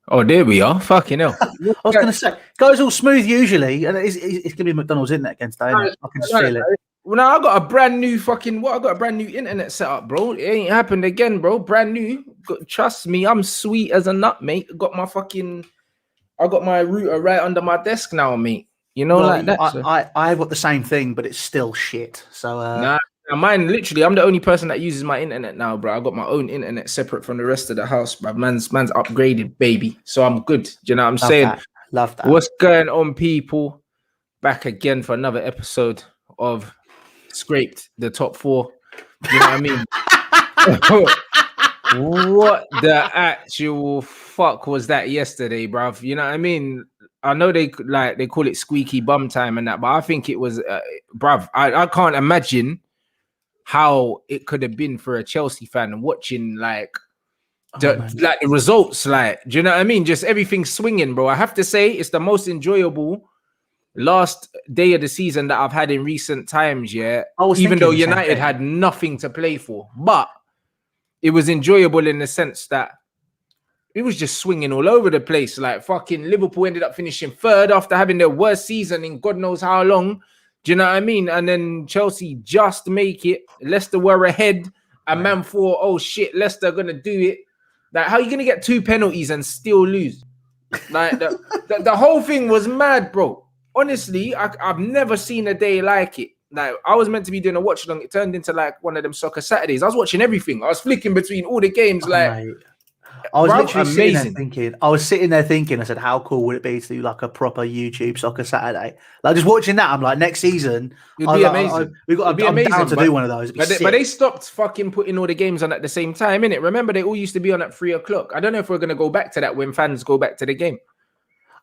Oh, there we are. Fucking hell. I was going to say, goes all smooth usually, and it's going to be McDonald's internet again today, isn't it? I can just feel it. Well, now I got a brand new I got a brand new internet set up, bro. It ain't happened again, bro. Brand new. Trust me, I'm sweet as a nut, mate. I got my router right under my desk now, mate. You know, like that. I've got the same thing, but it's still shit. So nah, mine literally. I'm the only person that uses my internet now, bro. I got my own internet separate from the rest of the house, bro. Man's upgraded, baby. So I'm good. Do you know what I'm saying? Love that. What's going on, people? Back again for another episode of Scraped the Top 4. You know what I mean? What the actual fuck was that yesterday, bruv? You know what I mean? I know they call it squeaky bum time and that, but I think it was, bruv. I can't imagine how it could have been for a Chelsea fan watching the results. Like, do you know what I mean? Just everything swinging, bro. I have to say, it's the most enjoyable last day of the season that I've had in recent times. Yeah, even though United had nothing to play for, but it was enjoyable in the sense that it was just swinging all over the place. Like fucking Liverpool ended up finishing third after having their worst season in God knows how long. Do you know what I mean? And then Chelsea just make it. Leicester were ahead, and man thought, oh shit, Leicester gonna do it. Like, how are you gonna get 2 penalties and still lose? Like the whole thing was mad, bro. Honestly, I've never seen a day like it. Like, I was meant to be doing a watch along. It turned into like one of them soccer Saturdays. I was watching everything. I was flicking between all the games. I was literally sitting there thinking, I said, how cool would it be to do like a proper YouTube soccer Saturday? Like, just watching that, I'm like, next season, it'd be amazing. I'm down to do one of those. But they stopped fucking putting all the games on at the same time, innit? Remember, they all used to be on at 3 o'clock. I don't know if we're going to go back to that when fans go back to the game.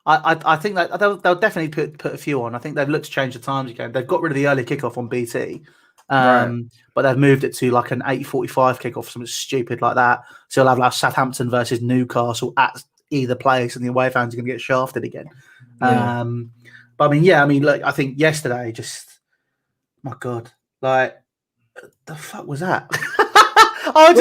I think that they'll definitely put a few on. I think they've looked to change the times again. They've got rid of the early kickoff on BT. But they've moved it to like an 8:45 kickoff, something stupid like that. So you'll have like Southampton versus Newcastle at either place, and the away fans are going to get shafted again. Yeah. But I mean, look, I think yesterday, just my God, like the fuck was that? I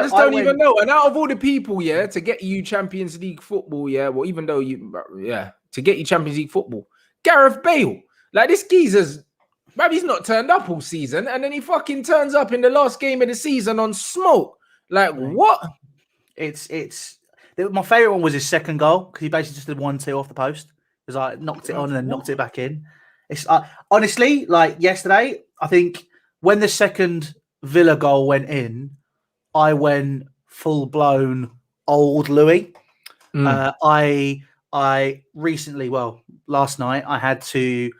just don't even know. And out of all the people, yeah, to get you Champions League football, yeah, well, even though to get you Champions League football, Gareth Bale, like this geezer's. Maybe he's not turned up all season, and then he fucking turns up in the last game of the season on smoke. Like, what? It's my favorite one was his second goal, because he basically just did 1-2 off the post. Because I knocked it on and then knocked it back in. It's honestly, like yesterday, I think when the second Villa goal went in, I went full blown old Louis. I recently, last night, I had to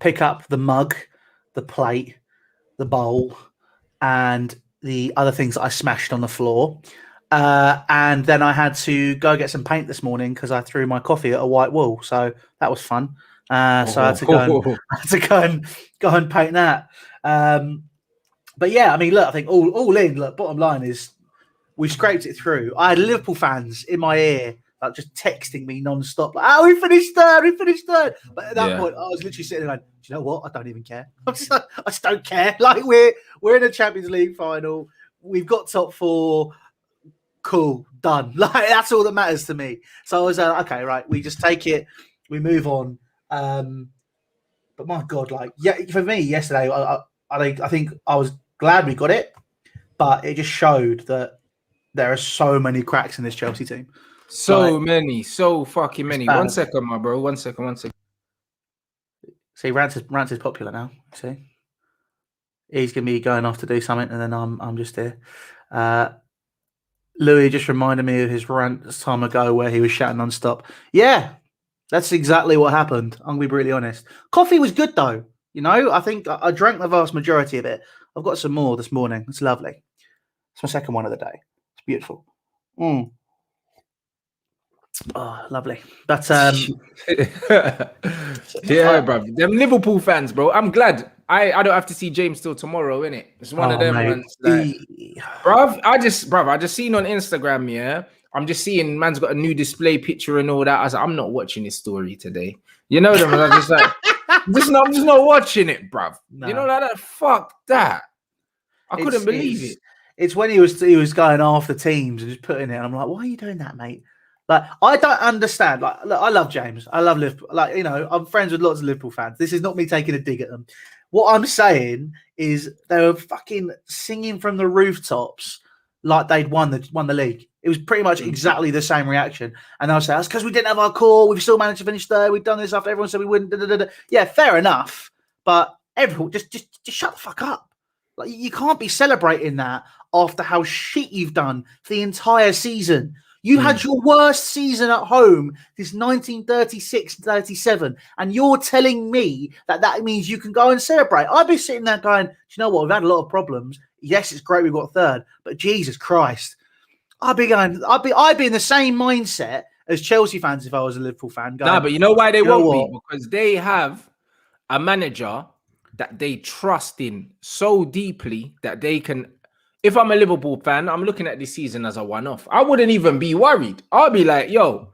pick up the mug, the plate, the bowl, and the other things that I smashed on the floor. And then I had to go get some paint this morning because I threw my coffee at a white wall. So that was fun. So I had to go and paint that. But yeah, I mean, look, I think all in, look, bottom line is we scraped it through. I had Liverpool fans in my ear, like just texting me non-stop, like, we finished third. But at that point, I was literally sitting there like, do you know what? I don't even care. I just don't care. Like, we're in a Champions League final. We've got top 4. Cool, done. Like, that's all that matters to me. So I was okay, right. We just take it. We move on. But my God, like, yeah, for me yesterday, I think I was glad we got it, but it just showed that there are so many cracks in this Chelsea team. So fucking many. 1 second, my bro. 1 second. See, Rants is popular now. See, he's gonna be going off to do something, and then I'm just here. Louis just reminded me of his rant time ago where he was shouting non-stop. Yeah, that's exactly what happened. I'm gonna be brutally honest. Coffee was good though. You know, I think I drank the vast majority of it. I've got some more this morning. It's lovely. It's my second one of the day. It's beautiful. Oh, lovely. But yeah, bro. Them Liverpool fans, bro. I'm glad. I don't have to see James till tomorrow, innit? It's one of them ones. Like, bruv, I just seen on Instagram, yeah. I'm just seeing man's got a new display picture and all that. I was like, I'm not watching this story today. You know them? I'm just like, I'm just not watching it, bruv. No. You know, like that. Fuck that. I couldn't believe it. It's when he was going after teams and just putting it. And I'm like, why are you doing that, mate? Like, I don't understand. Like, look, I love James. I love Liverpool. Like, you know, I'm friends with lots of Liverpool fans. This is not me taking a dig at them. What I'm saying is they were fucking singing from the rooftops like they'd won the league. It was pretty much exactly the same reaction. And I was saying, that's because we didn't have our core. We've still managed to finish third. We've done this after everyone said we wouldn't. Da, da, da, da. Yeah, fair enough. But everyone, just shut the fuck up. Like, you can't be celebrating that after how shit you've done for the entire season. You had your worst season at home since 1936-37, and you're telling me that means you can go and celebrate. I'd be sitting there going, do you know what? We've had a lot of problems. Yes, it's great we got third, but Jesus Christ. I'd be in the same mindset as Chelsea fans if I was a Liverpool fan. Going, nah, but you know why they won't be? Because they have a manager that they trust in so deeply that they can. If I'm a Liverpool fan, I'm looking at this season as a one-off. I wouldn't even be worried. I'll be like, yo,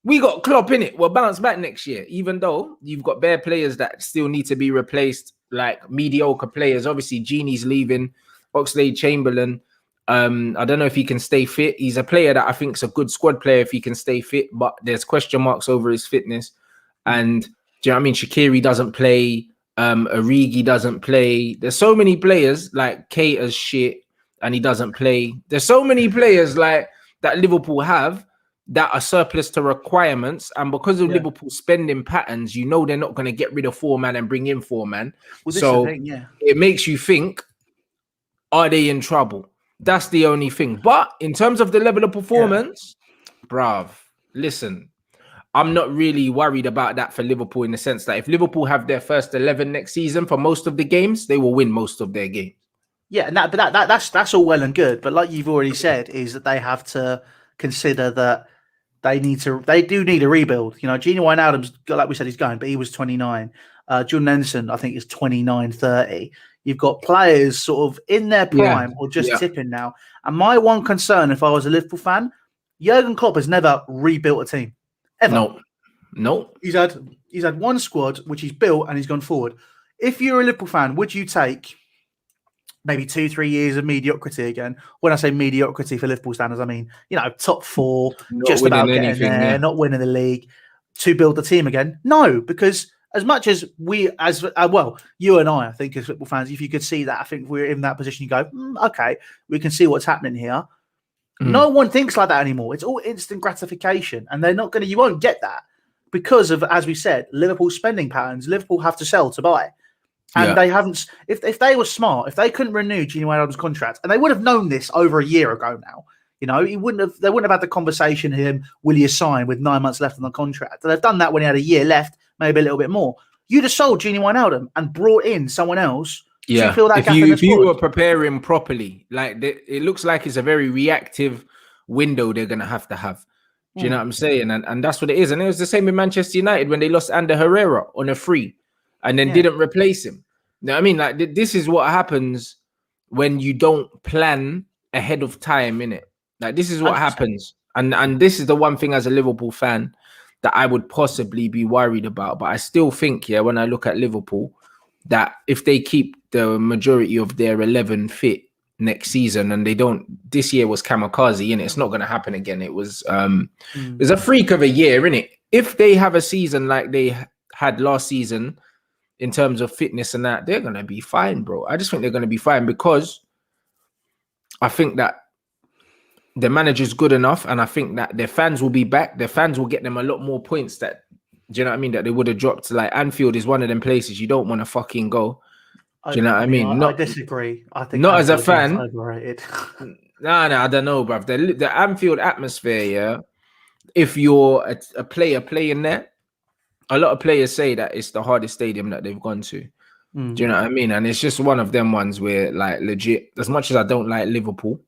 we got Klopp in it. We'll bounce back next year, even though you've got bare players that still need to be replaced, like mediocre players. Obviously, Genie's leaving, Oxlade-Chamberlain. I don't know if he can stay fit. He's a player that I think is a good squad player if he can stay fit, but there's question marks over his fitness. And do you know what I mean? Shaqiri doesn't play. Origi doesn't play. There's so many players like Keita's shit. And he doesn't play. There's so many players like that Liverpool have that are surplus to requirements, and because of Liverpool spending patterns, you know they're not going to get rid of 4-man and bring in 4-man. Well, so it makes you think, are they in trouble? That's the only thing. But in terms of the level of performance, bruv, listen, I'm not really worried about that for Liverpool in the sense that if Liverpool have their first 11 next season for most of the games, they will win most of their games. Yeah, that's all well and good, but like you've already said, is that they have to consider that they do need a rebuild. You know, Gini Wijnaldum's, like we said, he's going, but he was 29. John Nenson, I think, is 29, 30. You've got players sort of in their prime or just tipping now. And my one concern, if I was a Liverpool fan, Jurgen Klopp has never rebuilt a team ever. No. He's had one squad which he's built and he's gone forward. If you're a Liverpool fan, would you take maybe 2-3 years of mediocrity again? When I say mediocrity for Liverpool standards, I mean, you know, top four, just about getting there, not winning the league, to build the team again. No, because as much as you and I think as football fans, if you could see that, I think we're in that position. You go, okay, we can see what's happening here. No one thinks like that anymore. It's all instant gratification, and you won't get that because of, as we said, Liverpool spending patterns. Liverpool have to sell to buy. And they haven't. If they were smart, if they couldn't renew Gini Wijnaldum's contract, and they would have known this over a year ago now, you know, they wouldn't have had the conversation with him, will you sign with 9 months left on the contract? They've done that when he had a year left, maybe a little bit more. You'd have sold Gini Wijnaldum and brought in someone else to fill that gap in the squad. If you were preparing properly, like it looks like it's a very reactive window they're gonna have. Do you know what I'm saying? And that's what it is. And it was the same with Manchester United when they lost Ander Herrera on a free. And then didn't replace him. You know what I mean? Like, this is what happens when you don't plan ahead of time, innit? Like, this is what happens. And this is the one thing as a Liverpool fan that I would possibly be worried about. But I still think, when I look at Liverpool, that if they keep the majority of their 11 fit next season and they don't, this year was kamikaze, innit? It's not going to happen again. It was it was a freak of a year, innit? If they have a season like they had last season, in terms of fitness and that, they're going to be fine, bro. I just think they're going to be fine because I think that the manager's good enough and I think that their fans will be back. Their fans will get them a lot more points that, do you know what I mean, that they would have dropped. Like, Anfield is one of them places you don't want to fucking go. Do you know what I mean? I disagree. I think not as a fan. Overrated. No, I don't know, bruv. The Anfield atmosphere, if you're a player playing there, a lot of players say that it's the hardest stadium that they've gone to. Do you know what I mean? And it's just one of them ones where, like, legit, as much as I don't like Liverpool,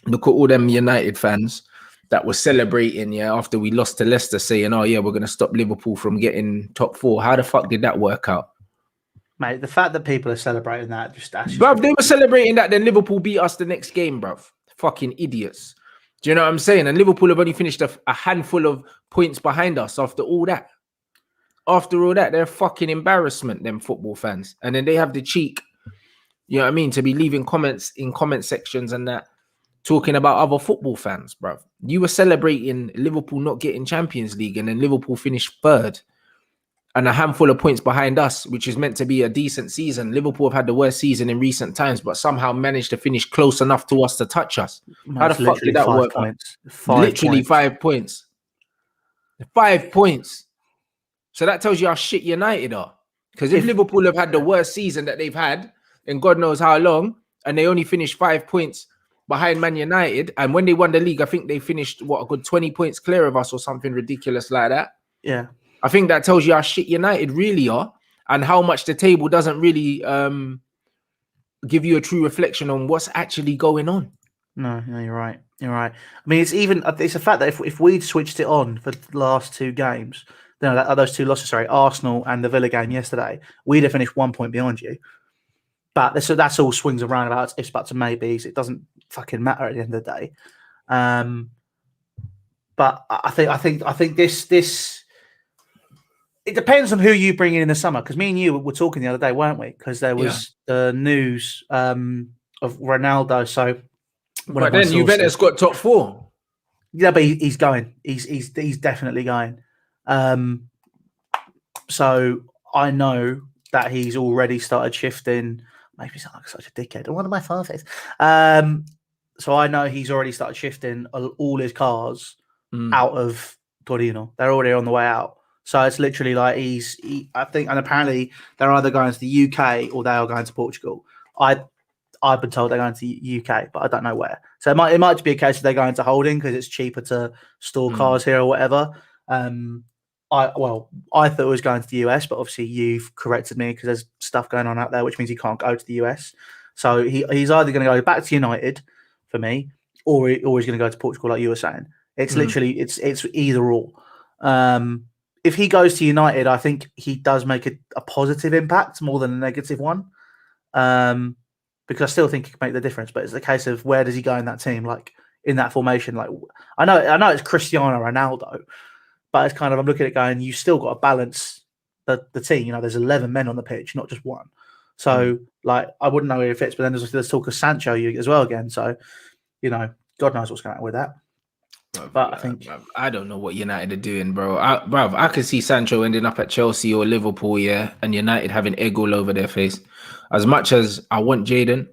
look at all them United fans that were celebrating, after we lost to Leicester, saying, oh, yeah, we're going to stop Liverpool from getting top four. How the fuck did that work out? Mate, the fact that people are celebrating that, bruv, they were celebrating that, then Liverpool beat us the next game, bruv. Fucking idiots. Do you know what I'm saying? And Liverpool have only finished a handful of points behind us after all that. After all that, they're a fucking embarrassment, them football fans. And then they have the cheek You know what I mean? To be leaving comments in comment sections and that, talking about other football fans, bruv. You were celebrating Liverpool not getting Champions League, and then Liverpool finished third and a handful of points behind us, which is meant to be a decent season. Liverpool have had the worst season in recent times, but somehow managed to finish close enough to us to touch us. No, How the it's fuck did literally that 5 work? points. Literally 5 points. 5 points. So that tells you how shit United are. Because if Liverpool have had the worst season that they've had in God knows how long, and they only finished 5 points behind Man United, and when they won the league, I think they finished, what, a good 20 points clear of us or something ridiculous like that. Yeah. I think that tells you how shit United really are and how much the table doesn't really give you a true reflection on what's actually going on. No, you're right. You're right. I mean, it's a fact that if we'd switched it on for the last 2 games, those 2 losses, Arsenal and the Villa game yesterday, we'd have finished 1 point behind you. But that's all swings around about ifs, buts, and maybes. It doesn't fucking matter at the end of the day. But I think this it depends on who you bring in the summer. Because me and you were talking the other day, weren't we? Because there was the news of Ronaldo. So, but then Juventus got top 4. Yeah, but he's going. He's definitely going. So I know that he's already started shifting. Maybe he's like such a dickhead. One of my fathers. So I know he's already started shifting all his cars out of Torino. They're already on the way out. So it's literally like I think, and apparently they're either going to the UK or they are going to Portugal. I've been told they're going to the UK, but I don't know where. So it might be a case of they're going to holding because it's cheaper to store cars here or whatever. I thought it was going to the US, but obviously you've corrected me because there's stuff going on out there, which means he can't go to the US. So he's either going to go back to United for me, or he's going to go to Portugal, like you were saying. It's literally it's either or. If he goes to United, I think he does make a positive impact more than a negative one. Because I still think he can make the difference, but it's a case of where does he go in that team, like in that formation. Like I know it's Cristiano Ronaldo, but it's kind of, I'm looking at it going, you still got to balance the team. There's 11 men on the pitch, not just one. So like I wouldn't know where it fits, but then there's talk of Sancho as well again. So God knows what's going on with that. But I think I don't know what United are doing, bro. I could see Sancho ending up at Chelsea or Liverpool, and United having egg all over their face. As much as I want Jadon,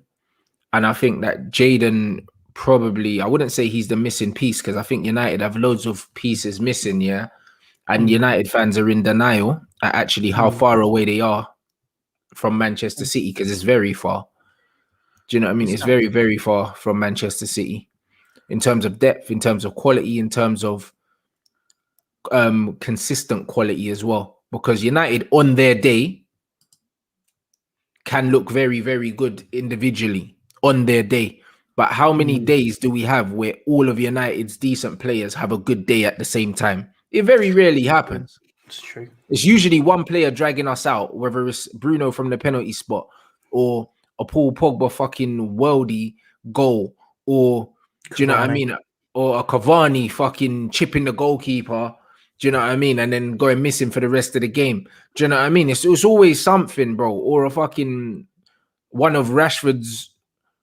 and I think that Jadon probably, I wouldn't say he's the missing piece because I think United have loads of pieces missing, and United fans are in denial at actually how far away they are from Manchester City because it's very far. Do you know what I mean? It's very, very far from Manchester City. In terms of depth, in terms of quality, in terms of consistent quality as well. Because United on their day can look very, very good individually on their day. But how many days do we have where all of United's decent players have a good day at the same time? It very rarely happens. It's true. It's usually one player dragging us out, whether it's Bruno from the penalty spot or a Paul Pogba fucking worldy goal, or do you know what I mean? Or a Cavani fucking chipping the goalkeeper. Do you know what I mean? And then going missing for the rest of the game. Do you know what I mean? It's always something, bro. Or a fucking one of Rashford's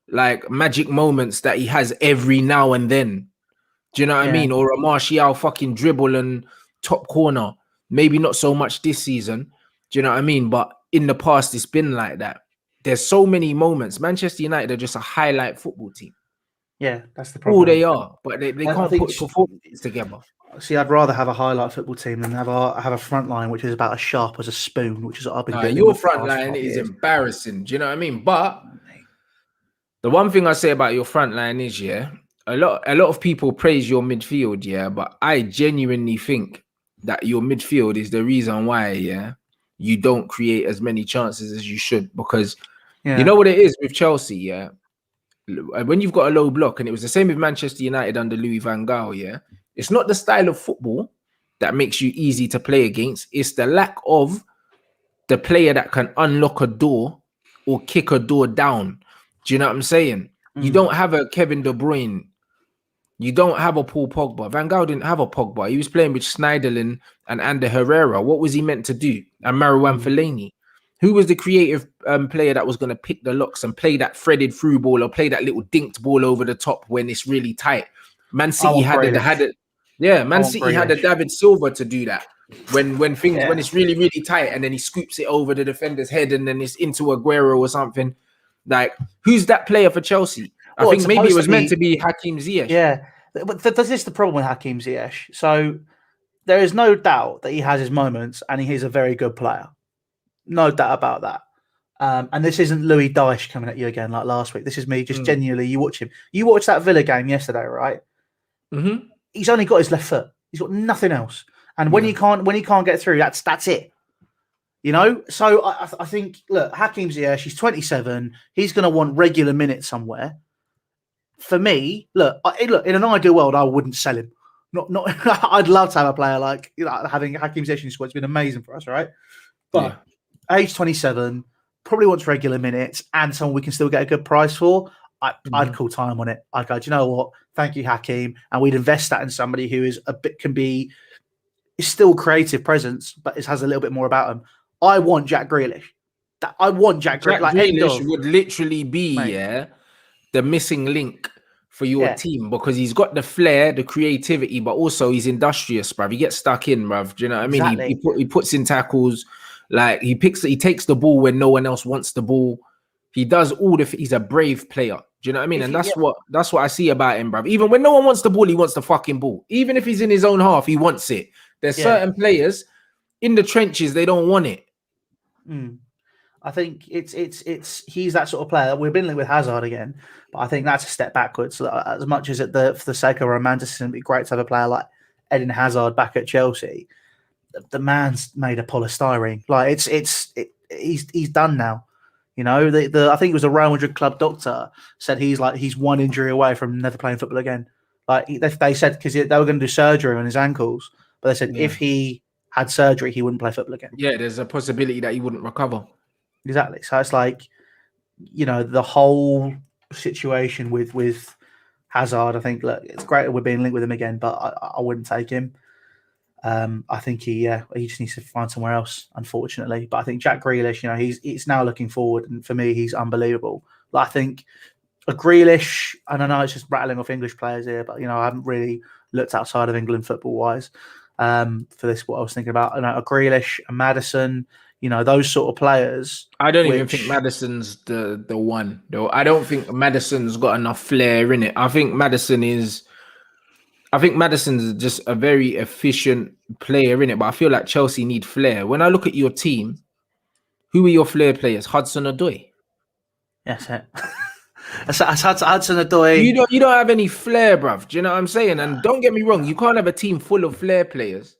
like magic moments that he has every now and then. Do you know what I mean? Or a Martial fucking dribble and top corner. Maybe not so much this season. Do you know what I mean? But in the past, it's been like that. There's so many moments. Manchester United are just a highlight football team. Yeah, that's the problem. All they are, but they can't put performances together. See, I'd rather have a highlight football team than have a front line which is about as sharp as a spoon, which is what I've been getting. Your front line is embarrassing. Do you know what I mean? But the one thing I say about your front line is, a lot of people praise your midfield, but I genuinely think that your midfield is the reason why, you don't create as many chances as you should. Because you know what it is with Chelsea, when you've got a low block, and it was the same with Manchester United under Louis van Gaal, it's not the style of football that makes you easy to play against. It's the lack of the player that can unlock a door or kick a door down. Do you know what I'm saying? You don't have a Kevin De Bruyne. You don't have a Paul Pogba. Van Gaal didn't have a Pogba. He was playing with Schneiderlin and Ander Herrera. What was he meant to do? And Marouane Fellaini. Who was the creative player that was going to pick the locks and play that threaded through ball or play that little dinked ball over the top when it's really tight? Man City had it. Yeah, Man City had a David Silva to do that when it's really really tight, and then he scoops it over the defender's head and then it's into Aguero or something. Like, who's that player for Chelsea? I think maybe it was meant to be Hakim Ziyech. Yeah, but this is the problem with Hakim Ziyech. So there is no doubt that he has his moments and he is a very good player. No doubt about that. And this isn't Louis Dyche coming at you again like last week. This is me just genuinely. You watch him. You watched that Villa game yesterday, right? Mm-hmm. He's only got his left foot. He's got nothing else. And when he can't get through, that's it. You know. So I think, look, Hakim Ziyech, he's 27. He's going to want regular minutes somewhere. For me, look, in an ideal world, I wouldn't sell him. Not. I'd love to have a player like, you know, having Hakim Ziyech in the squad. It's been amazing for us, right? But age 27, probably wants regular minutes and someone we can still get a good price for. I'd call time on it. I'd go, do you know what? Thank you, Hakim, and we'd invest that in somebody who is is still creative presence, but it has a little bit more about him. I want Jack Grealish. Jack Grealish would literally be the missing link for your team, because he's got the flair, the creativity, but also he's industrious, bruv. He gets stuck in, bruv. Do you know what I mean? Exactly. He puts in tackles, like he takes the ball when no one else wants the ball. He does he's a brave player. Do you know what I mean? And that's what I see about him, bruv. Even when no one wants the ball, he wants the fucking ball. Even if he's in his own half, he wants it. There's certain players in the trenches, they don't want it. I think it's he's that sort of player. We've been linked with Hazard again, but I think that's a step backwards. So as much as for the sake of romanticism, it'd be great to have a player like Eden Hazard back at Chelsea. The man's made of polystyrene. Like he's done now. You know, I think it was a Real Madrid club doctor said he's one injury away from never playing football again. Like they said, because they were going to do surgery on his ankles, but they said if he had surgery, he wouldn't play football again. Yeah, there's a possibility that he wouldn't recover. Exactly. So it's like, you know, the whole situation with Hazard. I think, look, it's great that we're being linked with him again, but I wouldn't take him. I think he just needs to find somewhere else, unfortunately. But I think Jack Grealish, you know, he's now looking forward, and for me, he's unbelievable. But I think a Grealish, and I know it's just rattling off English players here, but you know, I haven't really looked outside of England football wise for this. What I was thinking about, you know, a Grealish, a Madison, you know, those sort of players. I don't even think Madison's the one, though. I don't think Madison's got enough flair in it. I think Madison's just a very efficient player in it, but I feel like Chelsea need flair. When I look at your team, who are your flair players? Hudson-Odoi. Yes, that's Hudson-Odoi. You don't have any flair, bruv. Do you know what I'm saying? And don't get me wrong, you can't have a team full of flair players.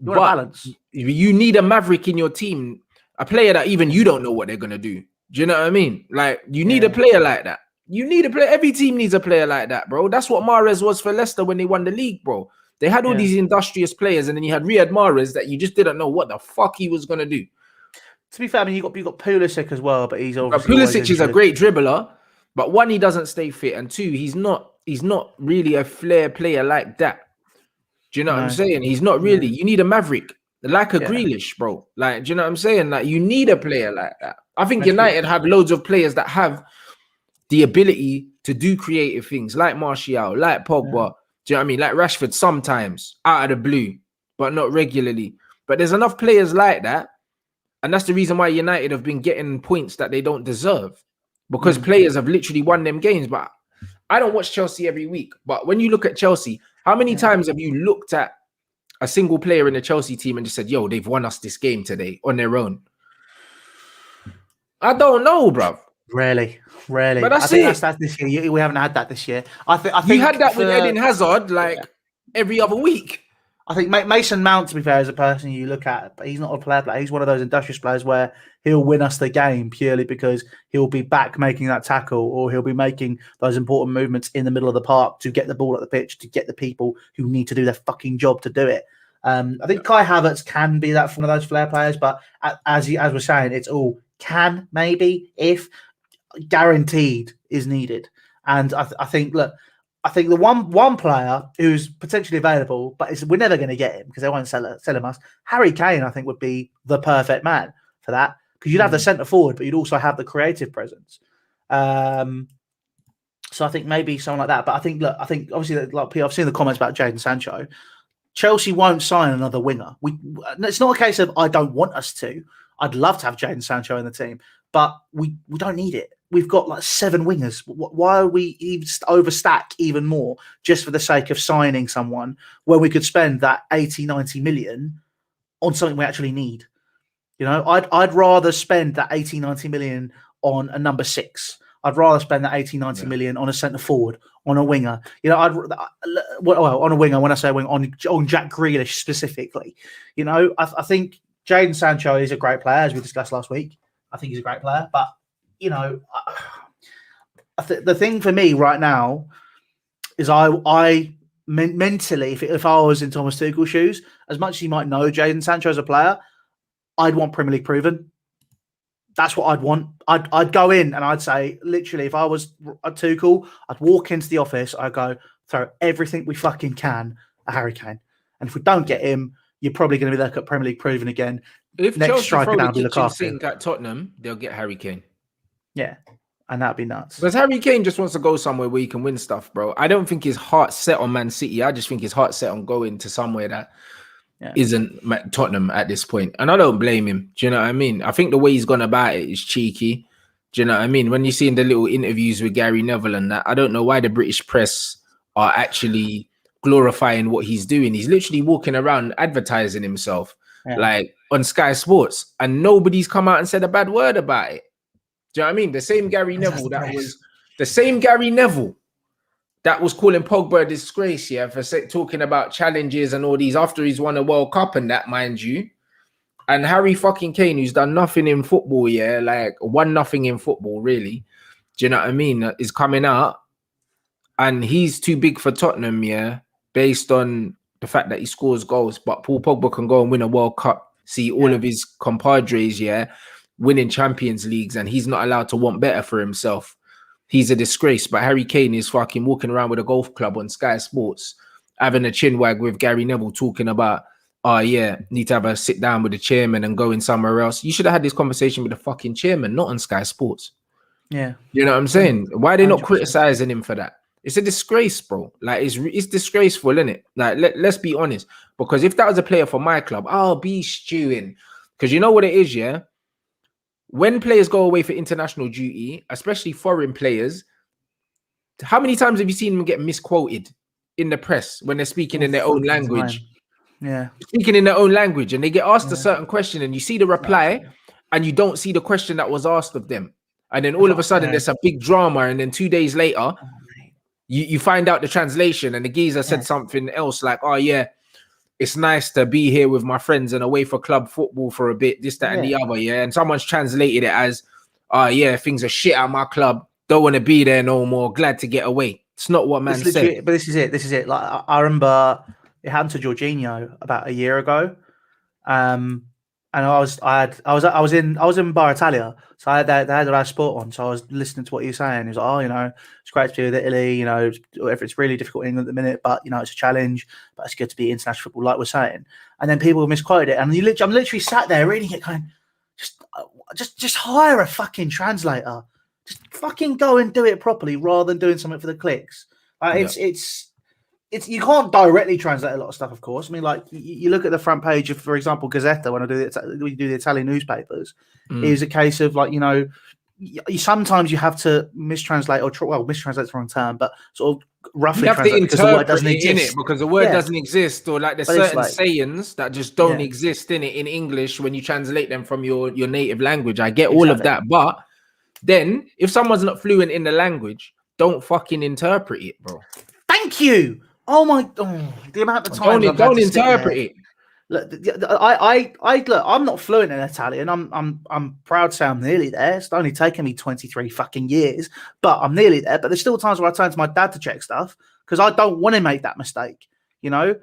You want balance. You need a maverick in your team, a player that even you don't know what they're gonna do. Do you know what I mean? Like, you need a player like that. You need a player. Every team needs a player like that, bro. That's what Mahrez was for Leicester when they won the league, bro. They had all these industrious players, and then you had Riyad Mahrez that you just didn't know what the fuck he was gonna do. To be fair, I mean, you got Pulisic as well, but he's obviously Pulisic is a great dribbler, but one, he doesn't stay fit, and two, he's not really a flair player like that. Do you know what I'm saying? He's not really. You need a maverick, like a Grealish, bro. Like, do you know what I'm saying? Like, you need a player like that. I think United have loads of players that have the ability to do creative things, like Martial, like Pogba. Do you know what I mean? Like Rashford sometimes, out of the blue, but not regularly. But there's enough players like that. And that's the reason why United have been getting points that they don't deserve. Because players have literally won them games. But I don't watch Chelsea every week. But when you look at Chelsea, how many times have you looked at a single player in the Chelsea team and just said, yo, they've won us this game today on their own? I don't know, bruv. Rarely. But I think that's this year. We haven't had that this year. I think you had that with Eden Hazard every other week. I think Mason Mount, to be fair, is a person you look at, but he's not a player. He's one of those industrious players where he'll win us the game purely because he'll be back making that tackle, or he'll be making those important movements in the middle of the park to get the ball at the pitch, to get the people who need to do their fucking job to do it. I think Kai Havertz can be that one of those flair players, but as we're saying, it's all can, maybe, if guaranteed is needed. And I think the one player who's potentially available, but we're never going to get him because they won't sell him us. Harry Kane, I think, would be the perfect man for that. because you'd have the centre forward, but you'd also have the creative presence. So I think maybe someone like that. But I think obviously, like I've seen the comments about Jadon Sancho. Chelsea won't sign another winger. It's not a case of I don't want us to. I'd love to have Jadon Sancho in the team, but we don't need it. We've got like 7 wingers. Why are we even overstack even more just for the sake of signing someone when we could spend that 80, 90 million on something we actually need? You know, I'd rather spend that 80, 90 million on a number 6. I'd rather spend that 80, 90 million on a centre forward, on a winger. You know, on a winger, when I say winger, on Jack Grealish specifically. You know, I think Jadon Sancho is a great player, as we discussed last week. I think he's a great player. But, you know, the thing for me right now is I mentally, if I was in Thomas Tuchel's shoes, as much as you might know Jadon Sancho as a player, I'd want Premier League proven. That's what I'd want. I'd go in and I'd say, literally, if I was a Tuchel, I'd walk into the office, I'd go, throw everything we fucking can at Harry Kane. And if we don't get him, you're probably going to be looking at Premier League proven again. If next Chelsea striker throw down the be look kitchen after sink at Tottenham, they'll get Harry Kane. Yeah, and that'd be nuts. Because Harry Kane just wants to go somewhere where he can win stuff, bro. I don't think his heart's set on Man City. I just think his heart's set on going to somewhere that isn't Tottenham at this point. And I don't blame him. Do you know what I mean? I think the way he's gone about it is cheeky. Do you know what I mean? When you see in the little interviews with Gary Neville and that, I don't know why the British press are actually glorifying what he's doing. He's literally walking around advertising himself like on Sky Sports, and nobody's come out and said a bad word about it. Do you know what I mean? The same Gary Neville that was calling Pogba a disgrace, for talking about challenges and all these after he's won a World Cup and that, mind you. And Harry fucking Kane, who's done nothing in football, like 1-0 in football, really. Do you know what I mean? Is coming out, and he's too big for Tottenham, based on the fact that he scores goals. But Paul Pogba can go and win a World Cup, see all of his compadres, winning Champions Leagues, and he's not allowed to want better for himself. He's a disgrace. But Harry Kane is fucking walking around with a golf club on Sky Sports, having a chin wag with Gary Neville, talking about, need to have a sit down with the chairman and go in somewhere else. You should have had this conversation with the fucking chairman, not on Sky Sports. Yeah. You know what I'm saying? Why are they not 100%. Criticizing him for that? It's a disgrace, bro. Like, it's disgraceful, isn't it? Like, let's be honest. Because if that was a player for my club, I'll be stewing. Because you know what it is, when players go away for international duty, especially foreign players, how many times have you seen them get misquoted in the press when they're speaking in their own language? Speaking in their own language, and they get asked a certain question, and you see the reply, and you don't see the question that was asked of them. And then all of a sudden, there's a big drama, and then 2 days later, you find out the translation, and the geezer said something else like, it's nice to be here with my friends and away for club football for a bit, this, that, and the other, and someone's translated it as, things are shit at my club, don't want to be there no more, glad to get away. It's not what man said. But this is it. Like, I remember it happened to Jorginho about a year ago, and I was in Bar Italia, so they had our sport on, so I was listening to what he was saying. He was like, it's great to be with Italy, if it's really difficult in England at the minute, but it's a challenge, but it's good to be international football, like we're saying. And then people misquoted it, and I'm literally sat there reading it, going, just hire a fucking translator, just fucking go and do it properly rather than doing something for the clicks. It's you can't directly translate a lot of stuff, of course. I mean, like, you look at the front page of, for example, Gazzetta, when we do the Italian newspapers, is a case of, like, sometimes you have to mistranslate mistranslate the wrong term, but sort of roughly translate because the word doesn't exist. Because the word doesn't exist, or like there's certain sayings that just don't exist in it in English when you translate them from your native language. I get all of that, but then if someone's not fluent in the language, don't fucking interpret it, bro. Thank you. The amount of time don't interpret it. Look, I'm not fluent in Italian. I'm proud to say I'm nearly there. It's only taken me 23 fucking years, but I'm nearly there. But there's still times where I turn to my dad to check stuff because I don't want to make that mistake. I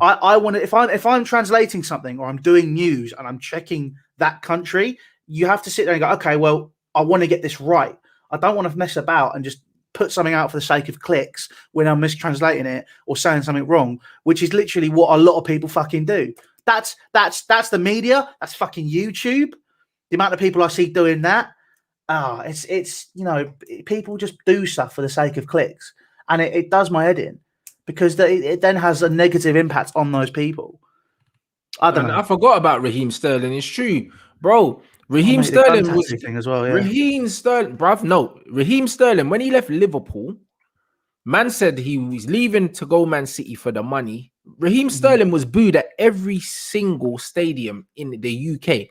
want to, if I'm translating something or I'm doing news and I'm checking that country, you have to sit there and go, okay, well, I want to get this right. I don't want to mess about and just put something out for the sake of clicks when I'm mistranslating it or saying something wrong, which is literally what a lot of people fucking do. That's the media. That's fucking YouTube. the amount of people I see doing that, it's people just do stuff for the sake of clicks, and it does my head in, because it then has a negative impact on those people. I don't know. I forgot about Raheem Sterling. It's true, bro. Raheem The gun Sterling was tattoo thing as well. Yeah. Raheem Sterling, bruv. No, Raheem Sterling, when he left Liverpool, man said he was leaving to go Man City for the money. Raheem Sterling was booed at every single stadium in the UK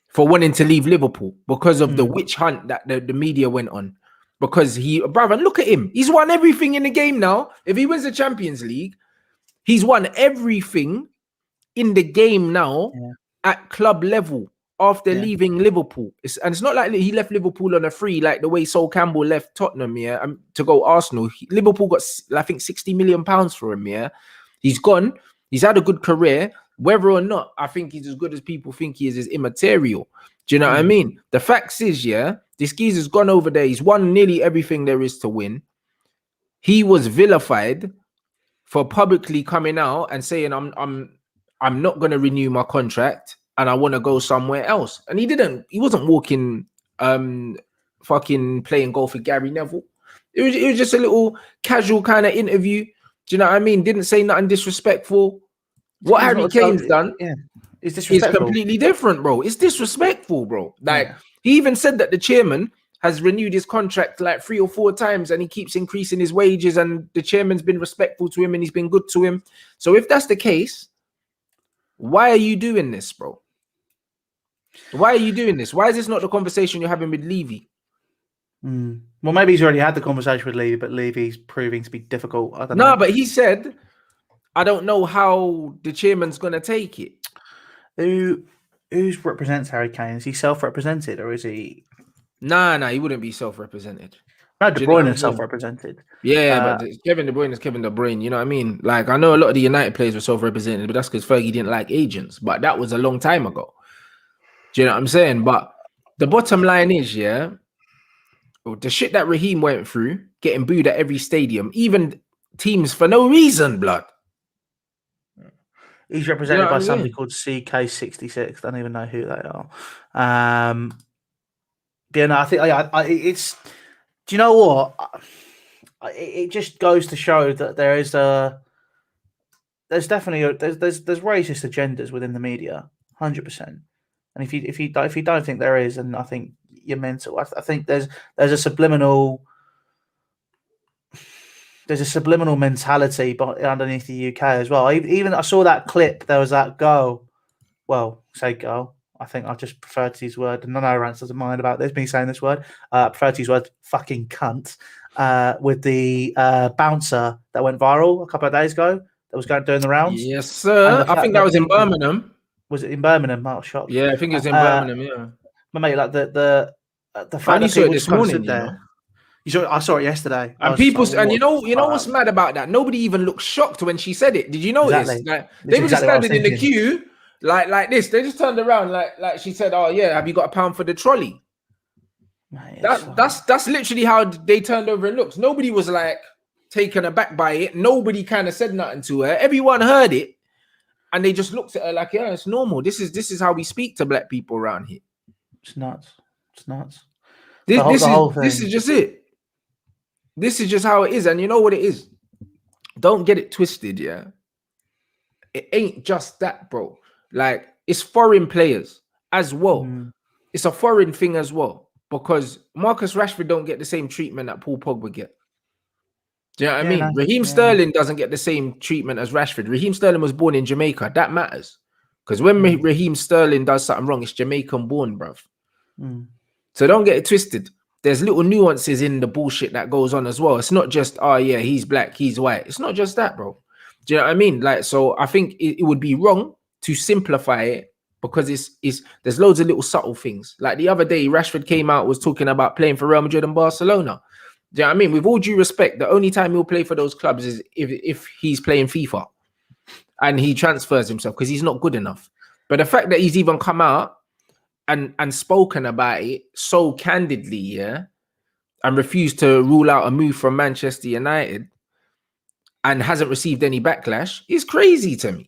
for wanting to leave Liverpool because of the witch hunt that the media went on. Because brother, look at him. He's won everything in the game now. If he wins the Champions League, he's won everything in the game now at club level after leaving Liverpool. It's not like he left Liverpool on a free, like the way Sol Campbell left Tottenham, to go Arsenal. Liverpool got, I think, £60 million for him, He's gone. He's had a good career. Whether or not I think he's as good as people think he is immaterial. Do you know what I mean? The facts is, this geezer's gone over there. He's won nearly everything there is to win. He was vilified for publicly coming out and saying, I'm not going to renew my contract and I want to go somewhere else. And he wasn't walking, fucking playing golf with Gary Neville. It was just a little casual kind of interview. Do you know what I mean? Didn't say nothing disrespectful. What Harry Kane's done is completely different, bro. It's disrespectful, bro. Like, he even said that the chairman has renewed his contract like 3 or 4 times and he keeps increasing his wages, and the chairman's been respectful to him and he's been good to him. So if that's the case, why are you doing this, bro? Why are you doing this? Why is this not the conversation you're having with Levy? Well, maybe he's already had the conversation with Levy, but Levy's proving to be difficult. I don't know. No, but he said, I don't know how the chairman's going to take it. Who represents Harry Kane? Is he self-represented or is he... Nah, he wouldn't be self-represented. No, De Bruyne is self-represented. Yeah, but Kevin De Bruyne is Kevin De Bruyne. You know what I mean? Like, I know a lot of the United players were self-represented, but that's because Fergie didn't like agents. But that was a long time ago. Do you know what I'm saying? But the bottom line is, the shit that Raheem went through, getting booed at every stadium, even teams for no reason, blood. He's represented by somebody called CK66. Don't even know who they are. I think it's... Do you know what? It just goes to show that there's definitely there's racist agendas within the media, 100%. And if you don't think there is, then I think you're mental. I think there's a subliminal mentality underneath the UK as well. Even I saw that clip. There was that girl. Well, say girl. I think I just prefer to use the word, and I know Rants doesn't mind about this, me saying this word. I prefer to use the word fucking cunt with the bouncer that went viral a couple of days ago that was doing the rounds. Yes, sir. I think that was in Birmingham. Was it in Birmingham? Oh, shocked. Yeah, I think it was in Birmingham, yeah. But mate, like the fact that people this morning, there. I saw it yesterday. And you know what's mad about that? Nobody even looked shocked when she said it. Did you notice? Exactly. Like, they were just standing in the queue. Like this, they just turned around like she said, "Oh yeah, have you got £1 for the trolley?" Mate, that's literally how they turned over and looked. Nobody was like taken aback by it. Nobody kind of said nothing to her. Everyone heard it, and they just looked at her like, "Yeah, it's normal. This is how we speak to black people around here." It's nuts. It's nuts. This is just it. This is just how it is, and you know what it is. Don't get it twisted, yeah. It ain't just that, bro. Like, it's foreign players as well. It's a foreign thing as well, because Marcus Rashford don't get the same treatment that Paul Pogba get. Do you know what I mean? Raheem Sterling doesn't get the same treatment as Rashford. Raheem Sterling was born in Jamaica. That matters. Because when Raheem Sterling does something wrong, it's Jamaican born, bruv. So don't get it twisted. There's little nuances in the bullshit that goes on as well. It's not just, oh yeah, he's black, he's white. It's not just that, bro. Do you know what I mean? Like, so I think it would be wrong to simplify it, because there's loads of little subtle things. Like the other day, Rashford came out, was talking about playing for Real Madrid and Barcelona. Do you know what I mean? With all due respect, the only time he'll play for those clubs is if he's playing FIFA and he transfers himself, because he's not good enough. But the fact that he's even come out and spoken about it so candidly, yeah, and refused to rule out a move from Manchester United and hasn't received any backlash is crazy to me.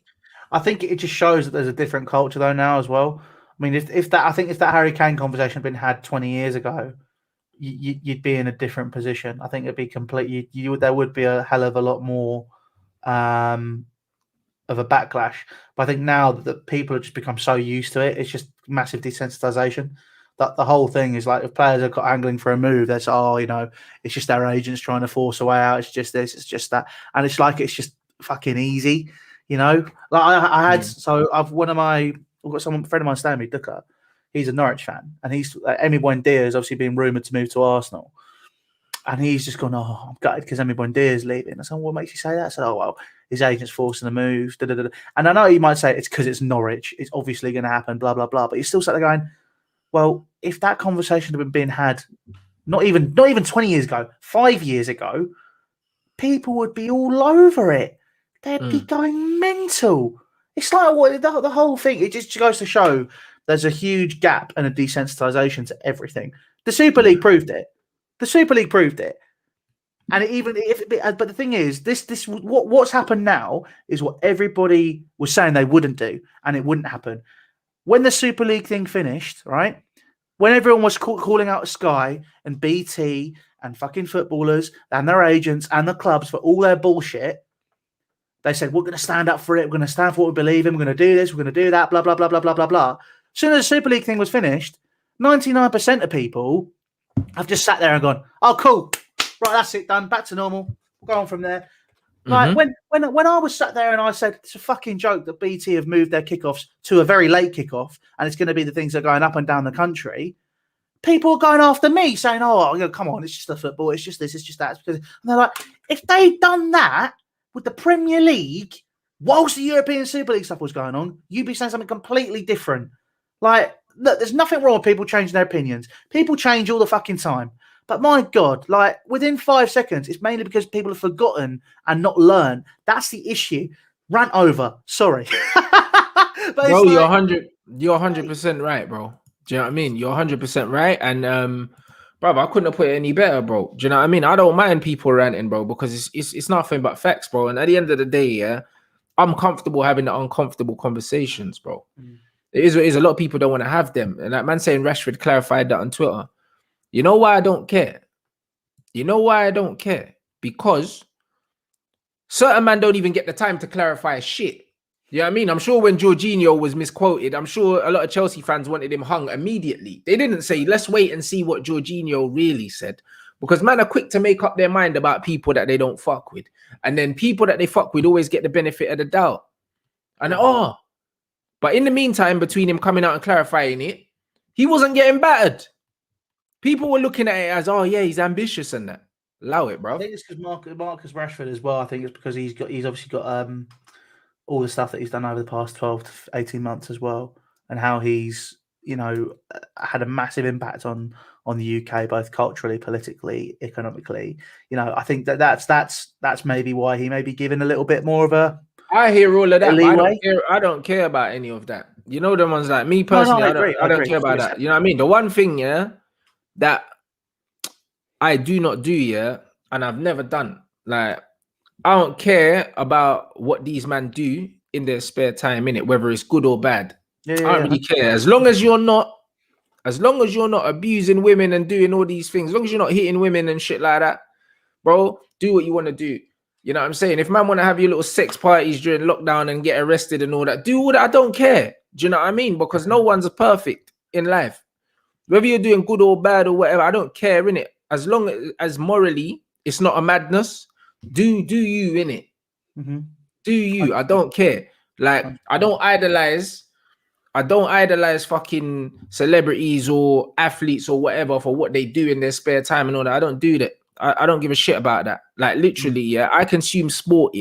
I think it just shows that there's a different culture though now as well. I mean, if that Harry Kane conversation had been had 20 years ago, you'd be in a different position. I think it'd be completely. There would be a hell of a lot more of a backlash. But I think now that people have just become so used to it, it's just massive desensitization. That the whole thing is like if players are got angling for a move, that's it's just their agents trying to force a way out. It's just this, it's just that, and it's just fucking easy, Like I had, so I've got someone, friend of mine, Stanley Ducker. He's a Norwich fan, and he's Emi Buendia has obviously been rumoured to move to Arsenal, and he's just gone, oh, I'm gutted because Emi Buendia is leaving. I said, what makes you say that? I said, oh well, his agent's forcing the move. Da, da, da. And I know you might say it's because it's Norwich, it's obviously going to happen, blah blah blah. But you're still sat there going, well, if that conversation had been had, not even 20 years ago, 5 years ago, people would be all over it. They'd be going mental. It's like the whole thing. It just goes to show there's a huge gap and a desensitization to everything. The Super League proved it. And but the thing is, what's happened now is what everybody was saying they wouldn't do, and it wouldn't happen. When the Super League thing finished, right? When everyone was calling out Sky and BT and fucking footballers and their agents and the clubs for all their bullshit, they said, we're going to stand up for it. We're going to stand for what we believe in. We're going to do this. We're going to do that, blah, blah, blah, blah, blah, blah, blah. As soon as the Super League thing was finished, 99% of people have just sat there and gone, oh, cool. Right, that's it, done. Back to normal. We'll go on from there. Like when I was sat there and I said it's a fucking joke that BT have moved their kickoffs to a very late kickoff and it's going to be the things that are going up and down the country, people are going after me saying, "Oh, come on, it's just the football, it's just this, it's just that." And they're like, if they'd done that with the Premier League whilst the European Super League stuff was going on, you'd be saying something completely different. Like, look, there's nothing wrong with people changing their opinions. People change all the fucking time. But my God, like within 5 seconds, it's mainly because people have forgotten and not learned. That's the issue. Rant over. Sorry. But bro, you're 100% right, bro. Do you know what I mean? You're 100% right. And bro, I couldn't have put it any better, bro. Do you know what I mean? I don't mind people ranting, bro, because it's nothing but facts, bro. And at the end of the day, yeah, I'm comfortable having the uncomfortable conversations, bro. It is a lot of people don't want to have them. And that man saying Rashford clarified that on Twitter. You know why I don't care? Because certain men don't even get the time to clarify shit. You know what I mean? I'm sure when Jorginho was misquoted, I'm sure a lot of Chelsea fans wanted him hung immediately. They didn't say, let's wait and see what Jorginho really said. Because men are quick to make up their mind about people that they don't fuck with. And then people that they fuck with always get the benefit of the doubt. And but in the meantime, between him coming out and clarifying it, he wasn't getting battered. People were looking at it as, oh yeah, he's ambitious and that. Allow it, bro. I think it's because Marcus Rashford as well. I think it's because he's obviously got all the stuff that he's done over the past 12 to 18 months as well, and how he's had a massive impact on the UK, both culturally, politically, economically. I think that's maybe why he may be given a little bit more of a. I hear all of that. I don't care about any of that. The ones like me personally, I don't care about that. You know what I mean? The one thing, that I do not do, and I've never done. Like, I don't care about what these men do in their spare time, innit, whether it's good or bad. I don't really care. As long as you're not abusing women and doing all these things, as long as you're not hitting women and shit like that, bro, do what you want to do. You know what I'm saying? If man want to have your little sex parties during lockdown and get arrested and all that, do all that. I don't care. Do you know what I mean? Because no one's perfect in life. Whether you're doing good or bad or whatever, I don't care, innit? As long as morally it's not a madness, do you, innit? Do you? I don't care. Like, I don't idolize fucking celebrities or athletes or whatever for what they do in their spare time and all that. I don't do that. I don't give a shit about that. Like, literally, I consume sport,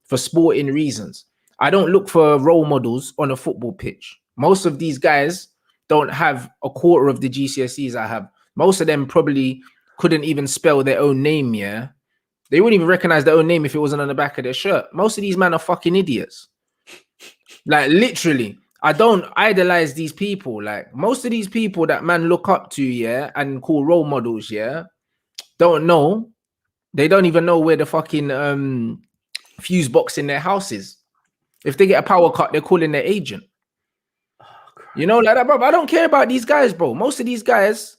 for sporting reasons. I don't look for role models on a football pitch. Most of these guys don't have a quarter of the GCSEs I have. Most of them probably couldn't even spell their own name, They wouldn't even recognize their own name if it wasn't on the back of their shirt. Most of these men are fucking idiots. Like, literally, I don't idolize these people. Like, most of these people that man look up to, and call role models, don't know. They don't even know where the fucking fuse box in their house is. If they get a power cut, they're calling their agent. You know, like that, bro. I don't care about these guys, bro. Most of these guys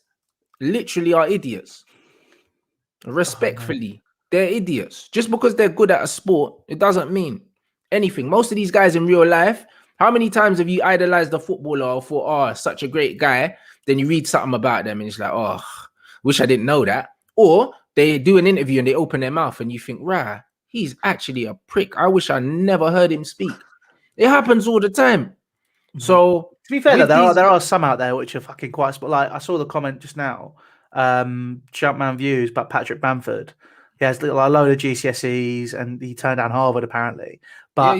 literally are idiots. Respectfully, they're idiots. Just because they're good at a sport, it doesn't mean anything. Most of these guys in real life, how many times have you idolized a footballer or thought, oh, such a great guy? Then you read something about them and it's like, oh, wish I didn't know that. Or they do an interview and they open their mouth and you think, rah, he's actually a prick. I wish I never heard him speak. It happens all the time. So to be fair, though, there are some out there which are fucking quite. Like I saw the comment just now, Jumpman Views about Patrick Bamford. He has a load of GCSEs and he turned down Harvard apparently. But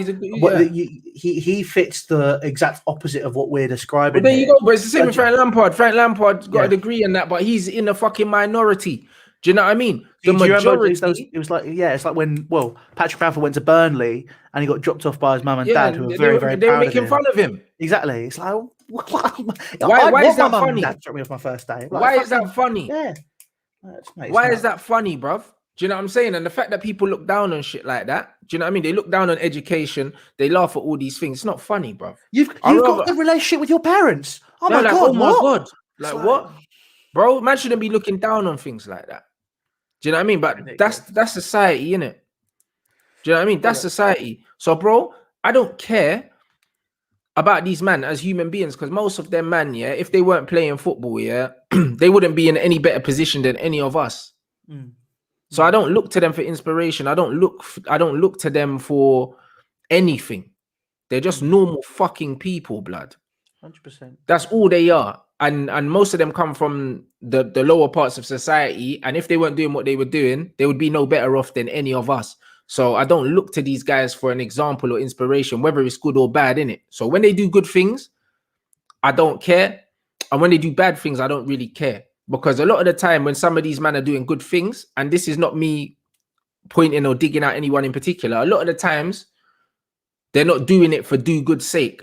he fits the exact opposite of what we're describing. Well, there you go. But it's the same with Frank Lampard. Frank Lampard got a degree in that, but he's in a fucking minority. Do you know what I mean? The majority. It was like, it's like when Patrick Bamford went to Burnley and he got dropped off by his mum and dad, who were very proud of him. They were making fun of him. Exactly. It's like, why is that funny? Dad dropped me off my first day. Why is that funny? Yeah. Why is that funny, bruv? Do you know what I'm saying? And the fact that people look down on shit like that, do you know what I mean? They look down on education. They laugh at all these things. It's not funny, bruv. You've got a relationship with your parents. Oh my god! Oh my god! Like what, bro? Man shouldn't be looking down on things like that. Do you know what I mean? But that's society, innit? Do you know what I mean? That's society. So, bro, I don't care about these men as human beings because most of them, man, yeah, if they weren't playing football, yeah, they wouldn't be in any better position than any of us. So I don't look to them for inspiration. I don't look to them for anything. They're just normal fucking people, blood. 100%. That's all they are. And most of them come from the lower parts of society. And if they weren't doing what they were doing, they would be no better off than any of us. So I don't look to these guys for an example or inspiration, whether it's good or bad, innit? So when they do good things, I don't care. And when they do bad things, I don't really care. Because a lot of the time when some of these men are doing good things, and this is not me pointing or digging out anyone in particular, a lot of the times they're not doing it for do good's sake.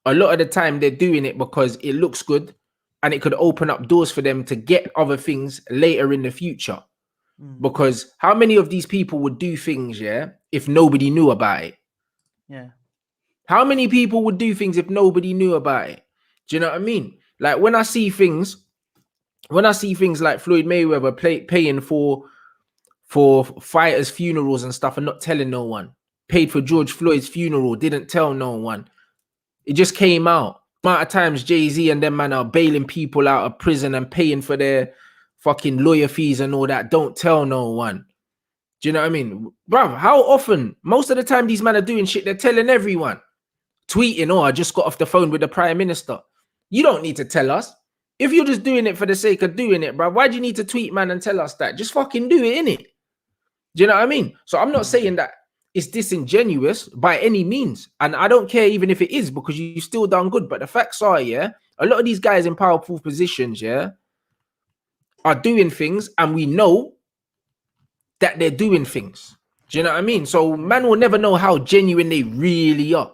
A lot of the time they're doing it because it looks good and it could open up doors for them to get other things later in the future. Because how many of these people would do things, yeah, if nobody knew about it? Yeah. How many people would do things if nobody knew about it? Do you know what I mean? Like when I see things like Floyd Mayweather paying for fighters' funerals and stuff and not telling no one, paid for George Floyd's funeral, didn't tell no one. It just came out. Amount of times Jay-Z and them man are bailing people out of prison and paying for their fucking lawyer fees and all that. Don't tell no one. Do you know what I mean? Bruv, how often? Most of the time these men are doing shit, they're telling everyone. Tweeting, oh, I just got off the phone with the Prime Minister. You don't need to tell us. If you're just doing it for the sake of doing it, bruv, why do you need to tweet, man, and tell us that? Just fucking do it, innit? Do you know what I mean? So I'm not saying that it's disingenuous by any means. And I don't care even if it is, because you still done good. But the facts are, yeah, a lot of these guys in powerful positions, yeah, are doing things, and we know that they're doing things. Do you know what I mean? So man will never know how genuine they really are.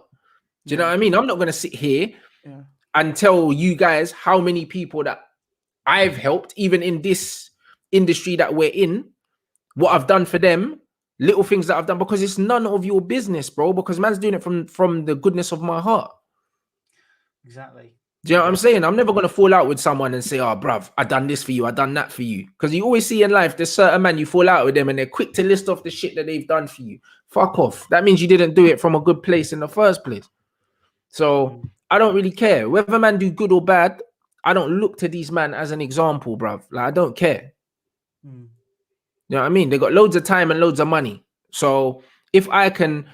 Do you know what I mean? I'm not going to sit here and tell you guys how many people that I've helped, even in this industry that we're in, what I've done for them, little things that I've done, because it's none of your business, bro, because man's doing it from the goodness of my heart. Exactly. Do you know what I'm saying? I'm never going to fall out with someone and say, oh, bruv, I done this for you, I done that for you. Because you always see in life, there's certain man, you fall out with them and they're quick to list off the shit that they've done for you. Fuck off. That means you didn't do it from a good place in the first place. So I don't really care. Whether man do good or bad, I don't look to these men as an example, bruv. Like, I don't care. You know what I mean? They got loads of time and loads of money. So if I can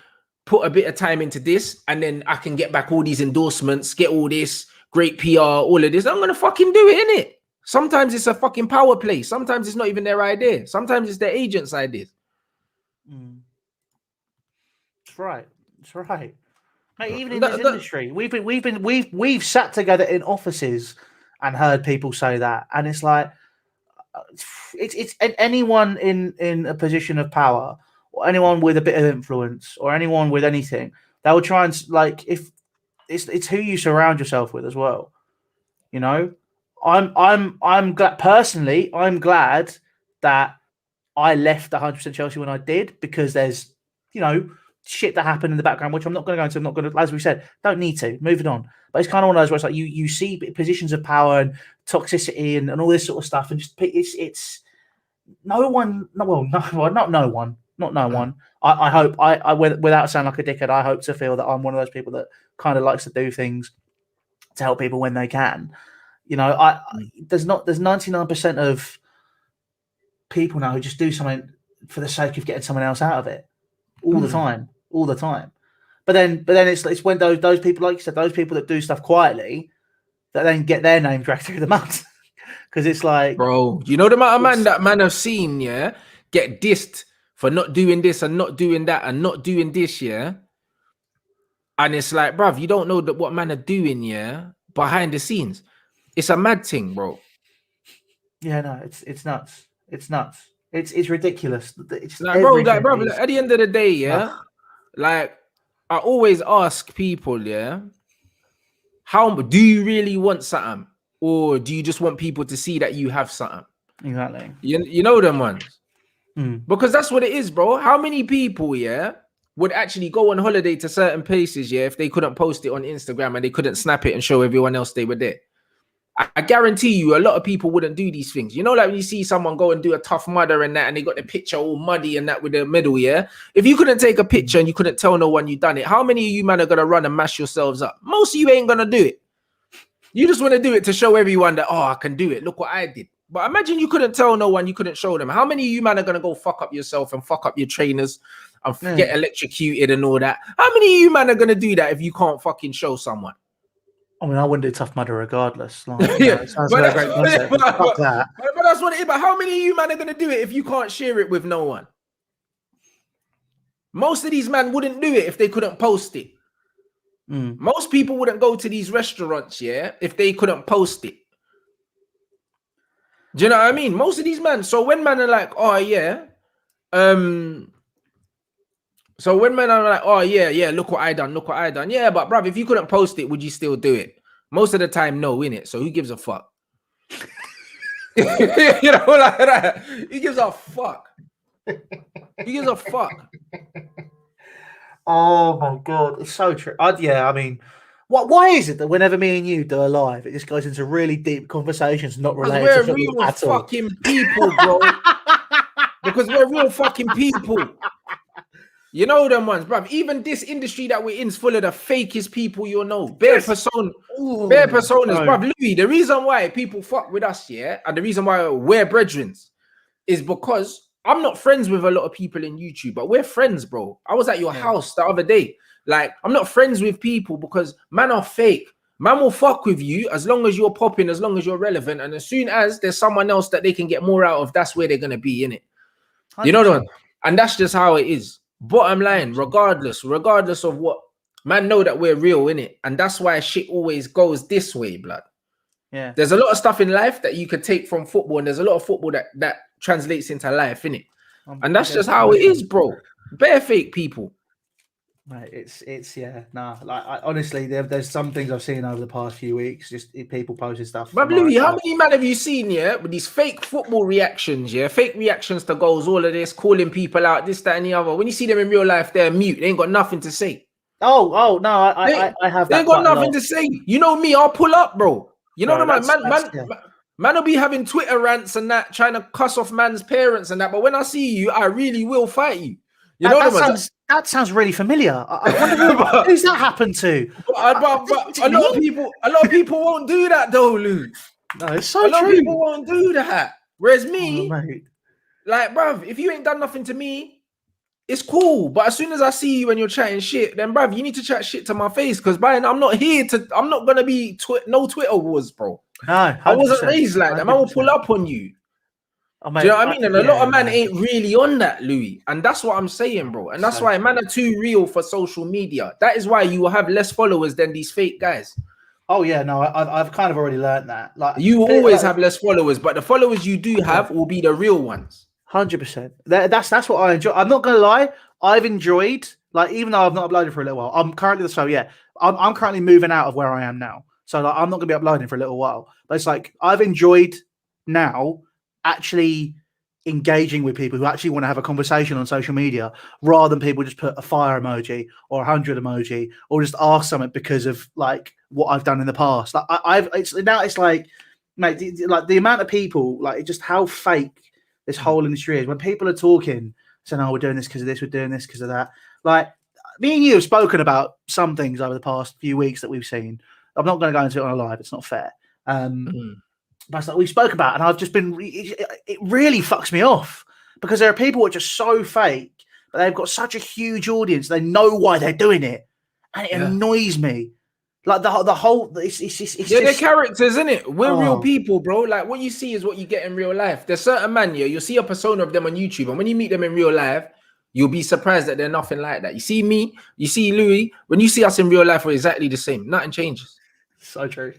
put a bit of time into this and then I can get back all these endorsements, get all this great PR, all of this, I'm going to fucking do it, innit? Sometimes it's a fucking power play. Sometimes it's not even their idea. Sometimes it's their agent's idea. That's right. That's right. Mate, even in this industry, we've sat together in offices and heard people say that. And it's like, it's anyone in a position of power, or anyone with a bit of influence, or anyone with anything, they will try and, like, if it's who you surround yourself with as well. You know, I'm glad personally. I'm glad that I left 100% Chelsea when I did, because there's, you know, shit that happened in the background, which I'm not going to go into. I'm not going to, as we said, don't need to. Moving on. But it's kind of one of those where it's like you see positions of power and toxicity and all this sort of stuff, and just it's no one. No, well, not no one. Not no one. I hope I without sounding like a dickhead, I hope to feel that I'm one of those people that kind of likes to do things to help people when they can. You know, there's 99% of people now who just do something for the sake of getting someone else out of it all the time. But then it's when those people, like you said, those people that do stuff quietly, that then get their name dragged through the mud. Because it's like, bro, you know the amount of man have seen, get dissed for not doing this and not doing that and not doing this, and it's like, bruv, you don't know what man are doing, behind the scenes. It's a mad thing, bro. Yeah, no, it's nuts. It's nuts. It's ridiculous. It's like, bro, like, at the end of the day, like, I always ask people, how do you really want something, or do you just want people to see that you have something? Exactly. You know them ones, because that's what it is, bro. How many people, would actually go on holiday to certain places, if they couldn't post it on Instagram and they couldn't snap it and show everyone else they were there? I guarantee you a lot of people wouldn't do these things. You know, like when you see someone go and do a Tough Mudder and that, and they got the picture all muddy and that with the middle, if you couldn't take a picture and you couldn't tell no one you done it, how many of you man are going to run and mash yourselves up? Most of you ain't going to do it. You just want to do it to show everyone that, oh, I can do it. Look what I did. But imagine you couldn't tell no one, you couldn't show them. How many of you man are going to go fuck up yourself and fuck up your trainers and get electrocuted and all that? How many of you man are going to do that if you can't fucking show someone? I mean, I wouldn't do Tough Mudder regardless. Like, it sounds like a great concept. Fuck that. But that's what it is. But how many of you man are going to do it if you can't share it with no one? Most of these men wouldn't do it if they couldn't post it. Most people wouldn't go to these restaurants, if they couldn't post it. Do you know what I mean? Most of these men. So when men are like, oh yeah, so when men are like, oh yeah, look what I done, yeah, but bruv, if you couldn't post it, would you still do it? Most of the time, no, innit? So who gives a fuck? You know, like that. He gives a fuck. He gives a fuck. Oh my god, it's so true. I mean, why is it that whenever me and you do a live, it just goes into really deep conversations, not related to real at all? Fucking people, bro. Because we're real fucking people. You know them ones, bruv. Even this industry that we're in is full of the fakest people you know. Bare personas, bruv. Louis, the reason why people fuck with us, and the reason why we're brethren is because I'm not friends with a lot of people in YouTube, but we're friends, bro. I was at your house the other day. Like, I'm not friends with people because man are fake. Man will fuck with you as long as you're popping, as long as you're relevant. And as soon as there's someone else that they can get more out of, that's where they're going to be, innit? You know what? And that's just how it is. Bottom line, regardless of what, man know that we're real, innit? And that's why shit always goes this way, blood. Yeah. There's a lot of stuff in life that you could take from football, and there's a lot of football that translates into life, innit? And that's just how it is, bro. Bare fake people. Right, it's like honestly, there's some things I've seen over the past few weeks. Just people posting stuff. But Louis, how many man have you seen, with these fake football reactions, fake reactions to goals, all of this, calling people out, this, that, and the other. When you see them in real life, they're mute. They ain't got nothing to say. Oh no, I have. They ain't got nothing to say. You know me, I'll pull up, bro. You know man will be having Twitter rants and that, trying to cuss off man's parents and that. But when I see you, I really will fight you. You know that sounds really familiar. I wonder who's that happened to. But a lot of people won't do that though, Lou. No, it's so true. A lot of people won't do that. Whereas me, like, bruv, if you ain't done nothing to me, it's cool. But as soon as I see you and you're chatting shit, then bruv, you need to chat shit to my face, because I'm not gonna be no Twitter wars, bro. No, I wasn't raised like that. I will pull up on you. Do you know what I mean? And a lot of men ain't really on that, Louis. And that's what I'm saying, bro. And that's why men are too real for social media. That is why you will have less followers than these fake guys. Oh yeah, no, I've kind of already learned that. Like, you will always have less followers, but the followers you do have will be the real ones. 100%. That's what I enjoy. I'm not gonna lie. I've enjoyed, like, even though I've not uploaded for a little while. I'm currently moving out of where I am now, so like, I'm not gonna be uploading for a little while. But it's like I've enjoyed now actually engaging with people who actually want to have a conversation on social media, rather than people just put a fire emoji or 100 emoji or just ask something because of like what I've done in the past. Like it's like, mate, like the amount of people, like just how fake this whole industry is. When people are talking, saying, "Oh, we're doing this because of this, we're doing this because of that." Like me and you have spoken about some things over the past few weeks that we've seen. I'm not going to go into it on a live; it's not fair. But it's like we spoke about, and I've just been. It really fucks me off because there are people who are just so fake, but they've got such a huge audience. They know why they're doing it, and it annoys me. Like the whole. It's they're characters, isn't it? We're real people, bro. Like what you see is what you get in real life. There's certain man, you'll see a persona of them on YouTube, and when you meet them in real life, you'll be surprised that they're nothing like that. You see me, you see Louis. When you see us in real life, we're exactly the same. Nothing changes. So true.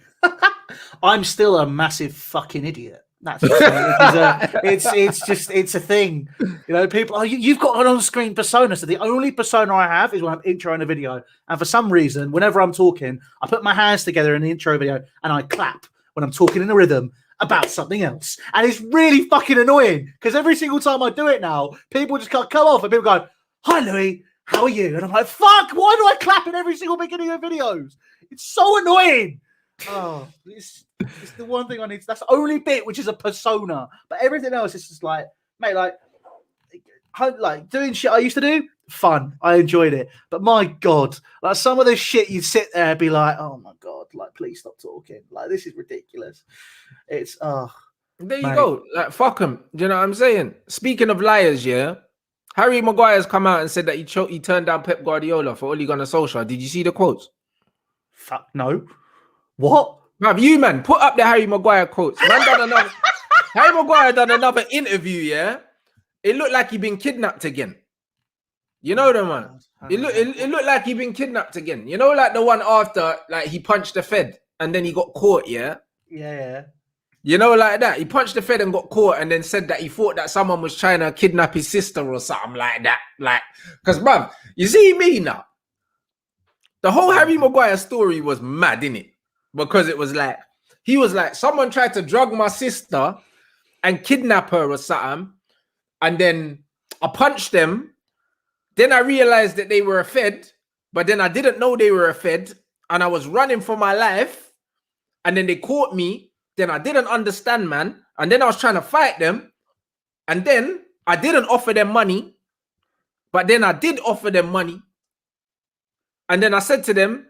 I'm still a massive fucking idiot. That's it's a thing. You know, people. You've got an on-screen persona. So the only persona I have is when I'm introing a video, and for some reason, whenever I'm talking, I put my hands together in the intro video and I clap when I'm talking in a rhythm about something else, and it's really fucking annoying because every single time I do it now, people just can't come off and people go, "Hi Louis, how are you?" And I'm like, "Fuck! Why do I clap in every single beginning of videos? It's so annoying." Oh, it's the one thing I need. That's the only bit which is a persona, but everything else is just like, mate, like doing shit I used to do. Fun, I enjoyed it, but my god, like some of this shit, you'd sit there and be like, "Oh my god, like please stop talking. Like this is ridiculous." It's there you go. Like fuck him. Do you know what I'm saying? Speaking of liars, yeah, Harry Maguire's come out and said that he turned down Pep Guardiola for Ole Gunnar Solskjaer. Did you see the quotes? Fuck no. What? Bruv, you man, put up the Harry Maguire quotes. Harry Maguire done another interview, yeah? It looked like he'd been kidnapped again. You know the man. It looked like he'd been kidnapped again. You know, like the one after, like he punched the Fed and then he got caught, yeah? Yeah. You know, like that. He punched the Fed and got caught and then said that he thought that someone was trying to kidnap his sister or something like that. Like, because, bruv, you see me now? The whole Harry Maguire story was mad, innit? Because it was like, he was like, someone tried to drug my sister and kidnap her or something. And then I punched them. Then I realized that they were a Fed, but then I didn't know they were a Fed. And I was running for my life. And then they caught me. Then I didn't understand, man. And then I was trying to fight them. And then I didn't offer them money. But then I did offer them money. And then I said to them,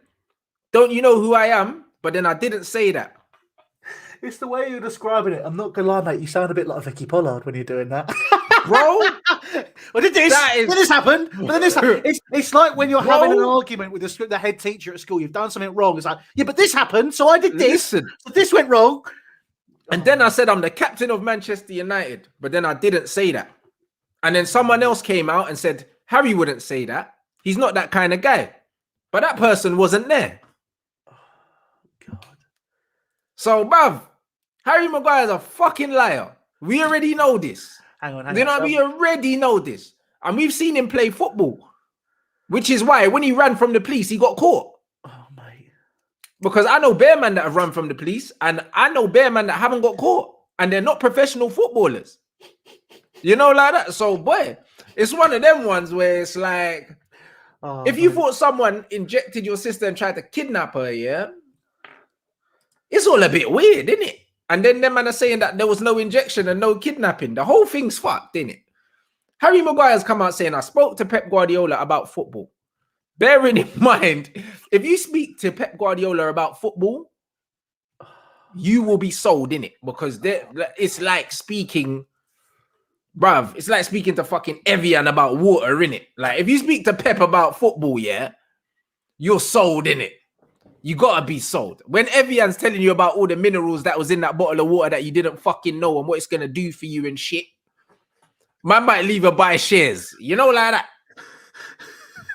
"Don't you know who I am?" But then I didn't say that. It's the way you're describing it. I'm not gonna lie, mate. You sound a bit like Vicky Pollard when you're doing that, bro. Well, did this happen? But then this happened. It's like when you're having an argument with the head teacher at school. You've done something wrong. It's like, yeah, but this happened, so I did this. So this went wrong. And then I said I'm the captain of Manchester United, but then I didn't say that. And then someone else came out and said Harry wouldn't say that. He's not that kind of guy. But that person wasn't there. So, bruv, Harry Maguire's a fucking liar. We already know this. Hang on. We already know this. And we've seen him play football. Which is why when he ran from the police, he got caught. Oh, mate. Because I know bare men that have run from the police. And I know bare men that haven't got caught. And they're not professional footballers. You know, like that. So, boy, it's one of them ones where it's like, if you thought someone injected your sister and tried to kidnap her, yeah, it's all a bit weird, isn't it? And then them man are saying that there was no injection and no kidnapping. The whole thing's fucked, isn't it? Harry Maguire's come out saying, I spoke to Pep Guardiola about football. Bearing in mind, if you speak to Pep Guardiola about football, you will be sold, innit? Because it's like speaking, bruv, it's like speaking to fucking Evian about water, innit? Like, if you speak to Pep about football, yeah, you're sold, innit? You gotta be sold. When Evian's telling you about all the minerals that was in that bottle of water that you didn't fucking know and what it's gonna do for you and shit, man might leave her buy shares. You know, like that.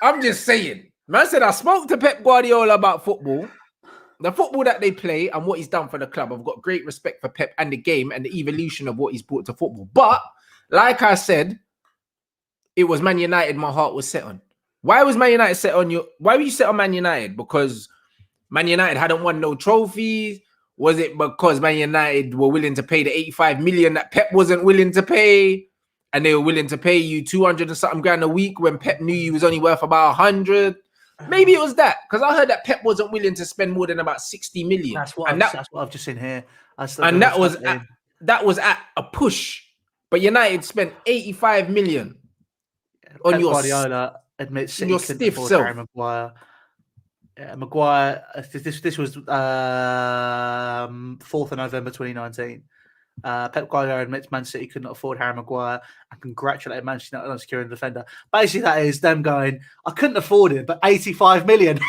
I'm just saying. Man said, I spoke to Pep Guardiola about football, the football that they play and what he's done for the club. I've got great respect for Pep and the game and the evolution of what he's brought to football. But, like I said, it was Man United my heart was set on. Why was Man United set on you? Why were you set on Man United? Because Man United hadn't won no trophies? Was it because Man United were willing to pay the 85 million that Pep wasn't willing to pay? and they were willing to pay you 200 and something grand a week when Pep knew you was only worth about 100. Maybe it was that, because I heard that Pep wasn't willing to spend more than about 60 million. That's what I've just seen here. And that was at a push. But United spent 85 million on your Guardiola admits your stiff self. Harry Maguire. Yeah, Maguire. This was 4th of November 2019. Pep Guardiola admits Man City could not afford Harry Maguire and congratulated Manchester United on securing the defender. Basically, that is them going, I couldn't afford it, but 85 million.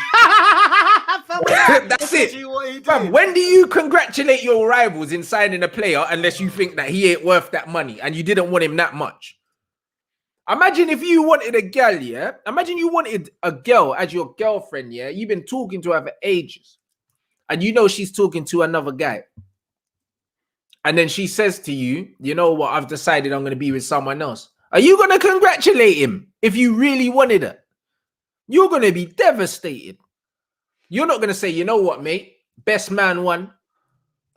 That's it. Fam, when do you congratulate your rivals in signing a player unless you think that he ain't worth that money and you didn't want him that much? Imagine if you wanted a girl, yeah? Imagine you wanted a girl as your girlfriend, yeah? You've been talking to her for ages and you know she's talking to another guy. And then she says to you, you know what, I've decided I'm going to be with someone else. Are you going to congratulate him if you really wanted her? You're going to be devastated. You're not going to say, you know what, mate, best man won.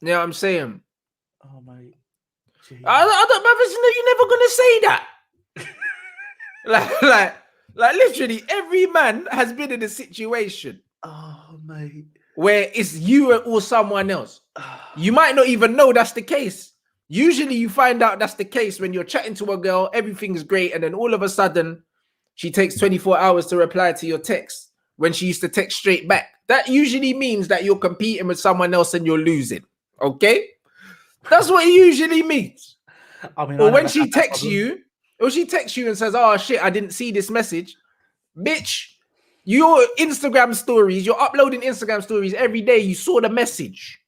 You know what I'm saying? Oh, mate. I don't, you're never going to say that. like literally every man has been in a situation. Oh, mate. Where it's you or someone else. You might not even know that's the case. Usually you find out that's the case when you're chatting to a girl, everything's great, and then all of a sudden she takes 24 hours to reply to your text when she used to text straight back. That usually means that you're competing with someone else and you're losing. Okay? That's what it usually means. I mean, or when she texts you, and says, oh shit, I didn't see this message. Bitch. Your Instagram stories, you're uploading Instagram stories every day. You saw the message.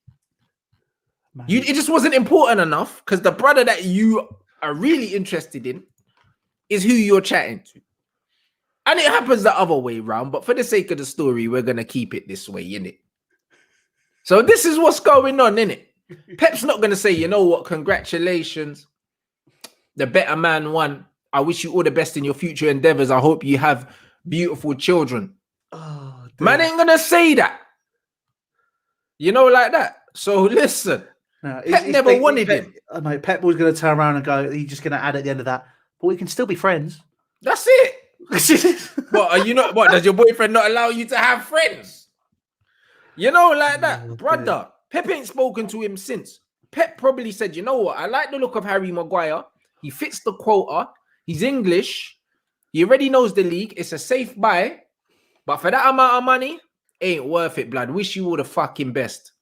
It just wasn't important enough because the brother that you are really interested in is who you're chatting to. And it happens the other way around, but for the sake of the story, we're going to keep it this way, innit? So this is what's going on, innit? Pep's not going to say, you know what, congratulations. The better man won. I wish you all the best in your future endeavors. I hope you have beautiful children. Oh, man ain't gonna say that, you know, like that. So listen, Pep never wanted him. I know Pep was gonna turn around and go, "You're just gonna add at the end of that, but we can still be friends." That's it. What are you not? What does your boyfriend not allow you to have friends? You know, like that, brother. Pep ain't spoken to him since. Pep probably said, "You know what? I like the look of Harry Maguire. He fits the quota. He's English. He already knows the league. It's a safe buy, but for that amount of money, ain't worth it, blood. Wish you all the fucking best."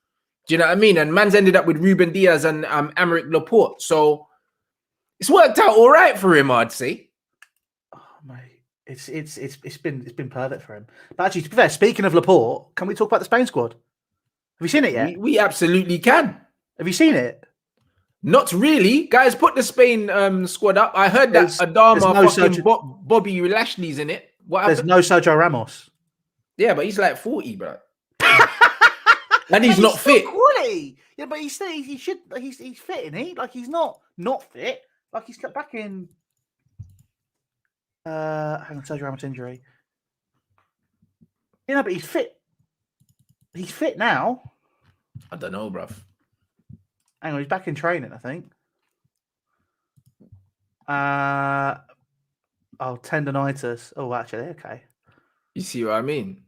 Do you know what I mean? And man's ended up with Ruben Diaz and Aymeric Laporte, so it's worked out all right for him, I'd say. Oh, mate, it's been perfect for him. But actually, to be fair, speaking of Laporte, can we talk about the Spain squad? Have you seen it yet? We absolutely can. Have you seen it? Not really, guys. Put the Spain squad up. I heard that Adama Bobby Lashley's in it. What happened? There's no Sergio Ramos. Yeah, but he's like 40, bro. And he's not fit. Quality. Yeah, but he's fit, isn't he? Like he's not fit. Like he's cut back in. Hang on, Sergio Ramos injury. You know, but he's fit. He's fit now. I don't know, bruv. Hang on, he's back in training, I think. Tendonitis. Oh, actually, okay. You see what I mean?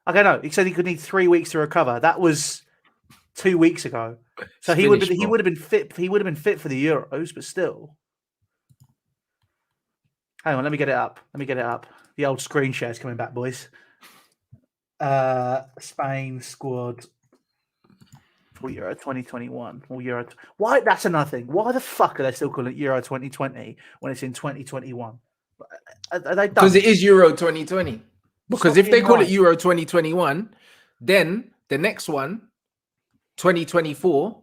Okay, no. He said he could need 3 weeks to recover. That was 2 weeks ago. So he would have been fit. He would have been fit for the Euros, but still. Hang on, let me get it up. The old screen share is coming back, boys. Spain squad. For Euro 2021 or Euro. Why? That's another thing. Why the fuck are they still calling it Euro 2020 when it's in 2021? Are they done? Because it is Euro 2020. Because if they call it Euro 2021, then the next one, 2024,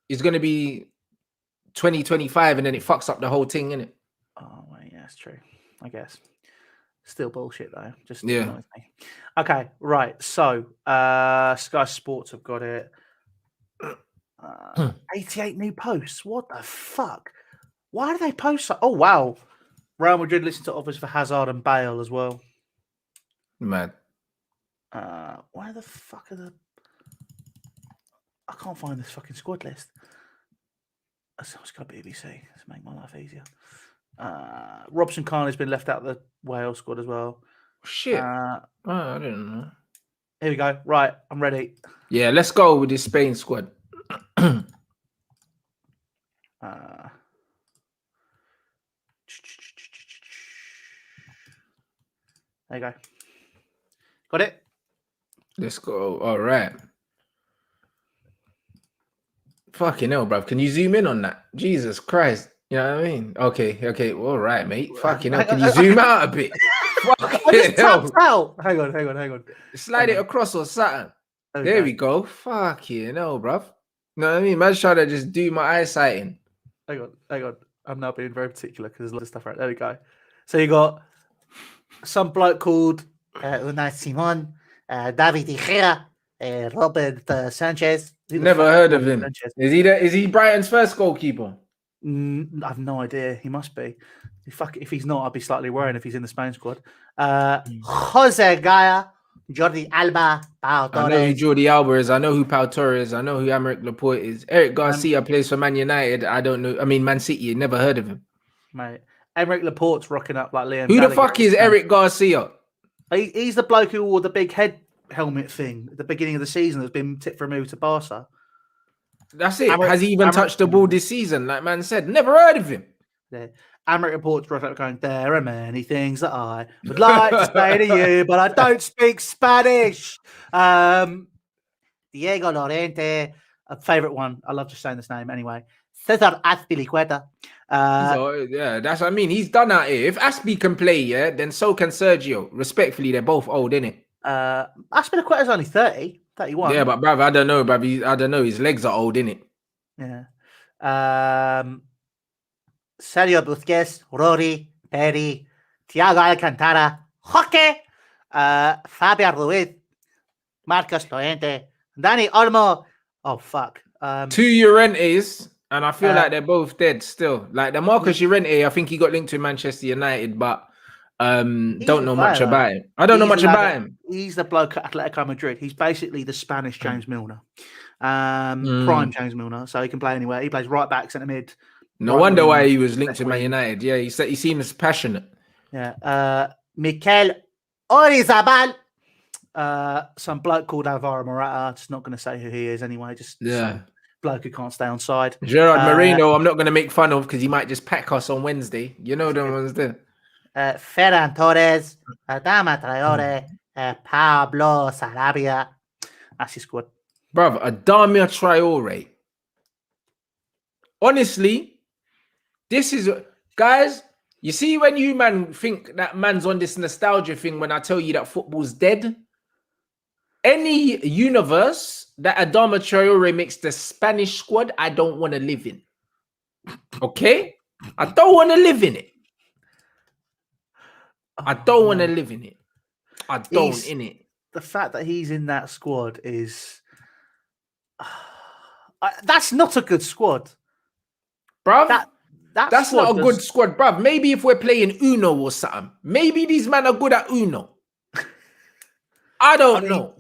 is going to be 2025, and then it fucks up the whole thing, innit? Oh, well, yeah, that's true. I guess. Still bullshit though. Just yeah. Okay, right. So Sky Sports have got it. 88 new posts. What the fuck? Why do they post? Oh wow, Real Madrid listen to offers for Hazard and Bale as well. Mad. Why the fuck are the? I can't find this fucking squad list. It's got BBC. Let's make my life easier. Robson Khan has been left out of the Wales squad as well. Shit. I didn't know. Here we go. Right, I'm ready. Yeah, let's go with this Spain squad. There you go. Got it? Let's go. All right. Fucking hell, bruv. Can you zoom in on that? Jesus Christ. You know what I mean? Okay. All right, mate. Fucking hell. Can you zoom out a bit? Fucking hell. Out. Hang on. Slide it across or something. There we go. Fucking hell, bruv. You know what I mean? Man's trying to just do my eyesight in. Hang on. I'm now being very particular because there's a lot of stuff right there. We go. So you got some bloke called Unai Simon, David De Gea, Robert Sanchez. Never heard of him. Sanchez. Is he Brighton's first goalkeeper? I have no idea. He must be. If he's not, I'd be slightly worried if he's in the Spain squad. Jose Gaia, Jordi Alba, Pau Torres. I know who Jordi Alba is. I know who Pau Torres is. I know who Aymeric Laporte is. Eric Garcia plays for Man United. I don't know. I mean, Man City. Never heard of him. Mate, Aymeric Laporte's rocking up like Liam. Who Gallagher. The fuck is Eric Garcia? He's the bloke who wore the big head helmet thing at the beginning of the season that's been tipped for a move to Barca. That's it. Has he even touched the ball this season? Like man said, never heard of him. Yeah. Aymeric Laporte's right up going, there are many things that I would like to say to you, but I don't speak Spanish. Diego Llorente, a favourite one. I love just saying this name anyway. Cesar Azpilicueta. Yeah, that's what I mean. He's done that here. If Aspi can play, yeah, then so can Sergio. Respectfully, they're both old, innit? Azpilicueta's only 30, 31. Yeah, but bruv, I don't know, bruv. I don't know. His legs are old, innit? Yeah. Sergio Busquets, Rory, Perry, Thiago Alcantara, Joque, Fabian Ruiz, Marcos Llorente, Dani Olmo. Oh, fuck. 2 Llorentes, and I feel like they're both dead still. Like the Marcos Llorente, I think he got linked to Manchester United, but don't know much about him. I don't know much about him. He's the bloke at Atletico Madrid. He's basically the Spanish James Milner. Prime James Milner, so he can play anywhere. He plays right back, centre mid. No wonder why he was linked to Man United. Yeah, he seems passionate. Yeah. Mikel Orizabal. Some bloke called Alvaro Morata. Just not going to say who he is anyway. Just some bloke who can't stay on side. Gerard Moreno, I'm not going to make fun of because he might just pack us on Wednesday. You know the ones there. Ferran Torres, Adama Traore, Pablo Sarabia. That's his squad. Bruv, Adama Traore. Honestly, this is... Guys, you see when you, man, think that man's on this nostalgia thing when I tell you that football's dead? Any universe that Adama Traore makes the Spanish squad, I don't want to live in. Okay? I don't want to live in it. I don't want to live in it. I don't in it. The fact that he's in that squad is... that's not a good squad. Bruv, that's not a good squad, bruv. Maybe if we're playing Uno or something. Maybe these men are good at Uno. I don't know.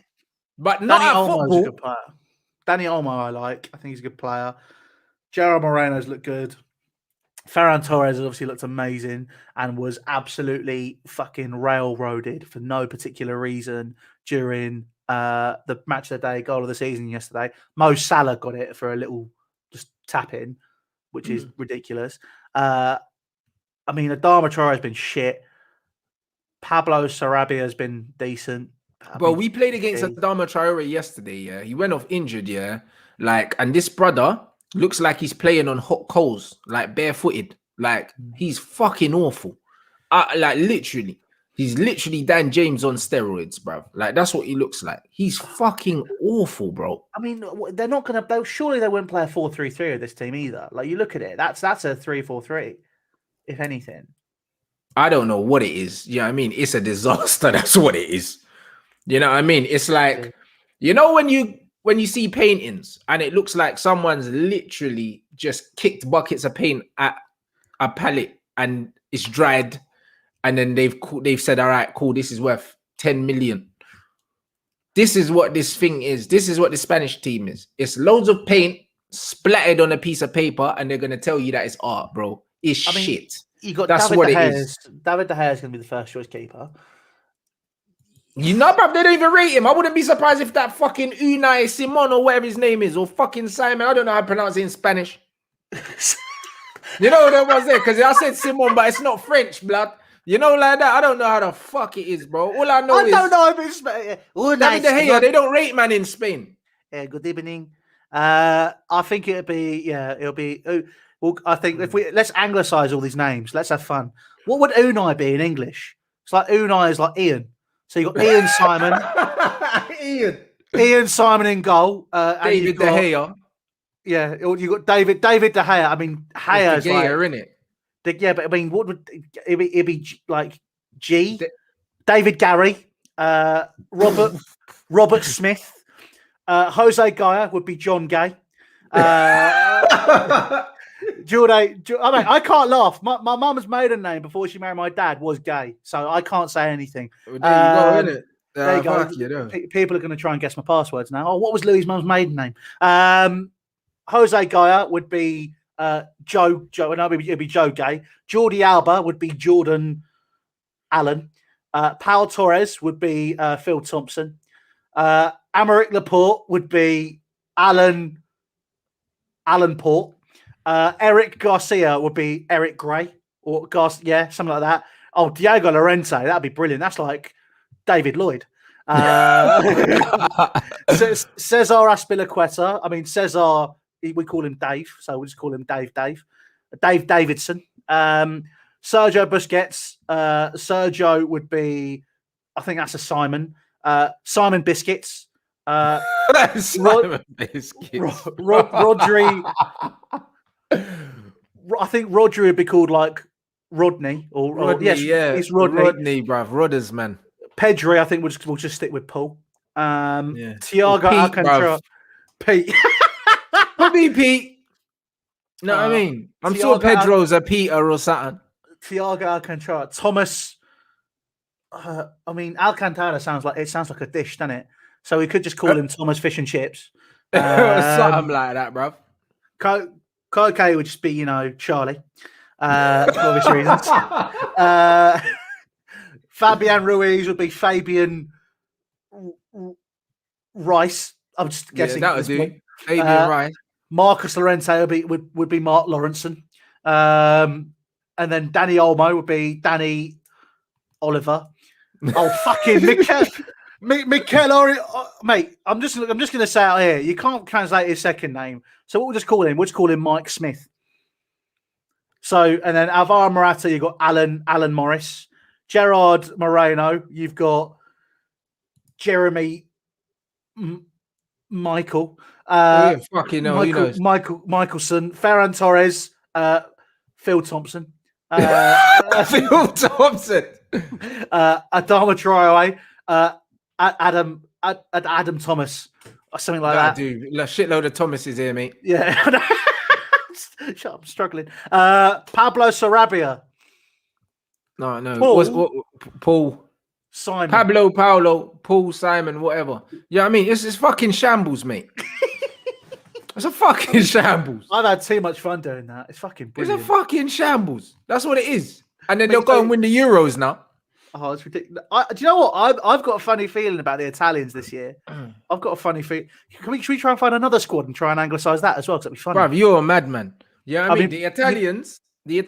But not at football. A good player. Dani Olmo I like. I think he's a good player. Gerard Moreno's looked good. Ferran Torres has obviously looked amazing and was absolutely fucking railroaded for no particular reason during the match of the day, goal of the season yesterday. Mo Salah got it for a little just tap in, which is ridiculous. I mean, Adama Traore has been shit. Pablo Sarabia has been decent. Well, we played against Adama Traore yesterday, yeah. He went off injured, yeah. Like, and this brother looks like he's playing on hot coals, like barefooted. Like, he's fucking awful. Like, literally. He's literally Dan James on steroids, bro. Like, that's what he looks like. He's fucking awful, bro. I mean, they're not going to... Surely they wouldn't play a 4-3-3 with this team either. Like, you look at it. That's a 3-4-3, if anything. I don't know what it is. You know what I mean? It's a disaster. That's what it is. You know what I mean? It's like, you know, when you see paintings and it looks like someone's literally just kicked buckets of paint at a palette and it's dried, and then they've said, all right, cool, this is worth 10 million. This is what this thing is. This is what the Spanish team is. It's loads of paint splattered on a piece of paper, and they're gonna tell you that it's art, bro. It's shit. You got That's David what De it Gea. is. David De Gea is going to be the first choice keeper. You know, bruv, they don't even rate him. I wouldn't be surprised if that fucking Unai Simon or whatever his name is, or fucking Simon. I don't know how to pronounce it in Spanish. You know what was there? Because I said Simon, but it's not French, blood. You know, like that. I don't know how the fuck it is, bro. All I know is I don't know if it's David De Gea. They don't rate man in Spain. Yeah, good evening. I think it'll be. Well, I think if let's anglicize all these names, let's have fun. What would Unai be in English? It's like Unai is like Ian. So you got Ian Simon, Ian Simon in goal. David De Gea. Yeah, you got David De Gea. I mean, Gea is like, in it. Yeah, but I mean, what would it be like? David Gary, Robert Smith, Jose Gaia would be John Gay. I can't laugh. My mum's maiden name before she married my dad was Gay, so I can't say anything. Well, there you go, innit? There you go. People are going to try and guess my passwords now. Oh, what was Louis' mum's maiden name? Jose Gaia would be Joe. No, it'd be Joe Gay. Jordi Alba would be Jordan Allen. Pau Torres would be Phil Thompson. Amaric Laporte would be Alan Port. Eric Garcia would be Eric Gray or something like that. Oh, Diego Llorente, that'd be brilliant. That's like David Lloyd. Cesar Azpilicueta. I mean, Cesar, we call him Dave, so we'll just call him Dave Davidson. Sergio Busquets. Sergio would be, I think that's a Simon. Simon Biscuits. That's Simon Biscuits. Rodri. I think Rodri would be called like Rodney Rodney, yes, yeah, it's Rodney. Rodney, bruv. Rodders, man. Pedri, I think we'll just stick with Paul. Thiago Pete, Alcantara. Pete. Could be Pete. No, I mean, I'm sure Pedro's a Peter or something. Thiago Alcantara. Thomas. I mean, Alcantara sounds like a dish, doesn't it? So we could just call him Thomas Fish and Chips. Something like that, bruv. Koke would just be, Charlie. For obvious reasons. Fabian Ruiz would be Fabian Rice. I'm just guessing. Yeah, that would do. Fabian Rice. Marcus Llorente would be Mark Lawrenson. And then Danny Olmo would be Danny Oliver. Oh, fucking Mikel mate, I'm just going to say out here, you can't translate his second name. So what we'll just call him? We'll just call him Mike Smith. So, and then Alvaro Morata, you've got Alan Morris. Gerard Moreno, you've got Jeremy Michael. Fucking hell, who knows? Michelson. Ferran Torres. Phil Thompson. Phil Thompson. Adama Traore. Adam Thomas. Or something like that. Dude, a shitload of Thomases here, mate. Yeah. Shut up, I'm struggling. Pablo Sarabia. No. Paul. Simon. Paolo, Paul, Simon, whatever. Yeah, I mean, it's fucking shambles, mate. It's a fucking shambles. I've had too much fun doing that. It's fucking brilliant. It's a fucking shambles. That's what it is. And then they'll go and win the Euros now. Oh, it's ridiculous. Do you know what? I've got a funny feeling about the Italians this year. I've got a funny feeling. Should we try and find another squad and try and anglicize that as well? Because it'd be funny. Bruv, you're a madman. Yeah, I mean the Italians. They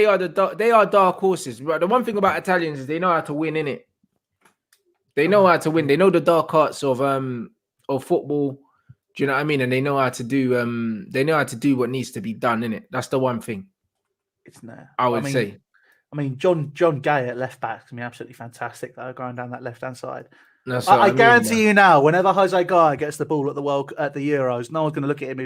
are dark horses. But the one thing about Italians is they know how to win, innit? They know how to win. They know the dark arts of football. Do you know what I mean? And they know how to do what needs to be done, innit? That's the one thing. It's there. I would say. I mean, John Gay at left back is absolutely fantastic though, going down that left hand side. I guarantee you now, whenever Jose Gaia gets the ball at the Euros, no one's going to look at him.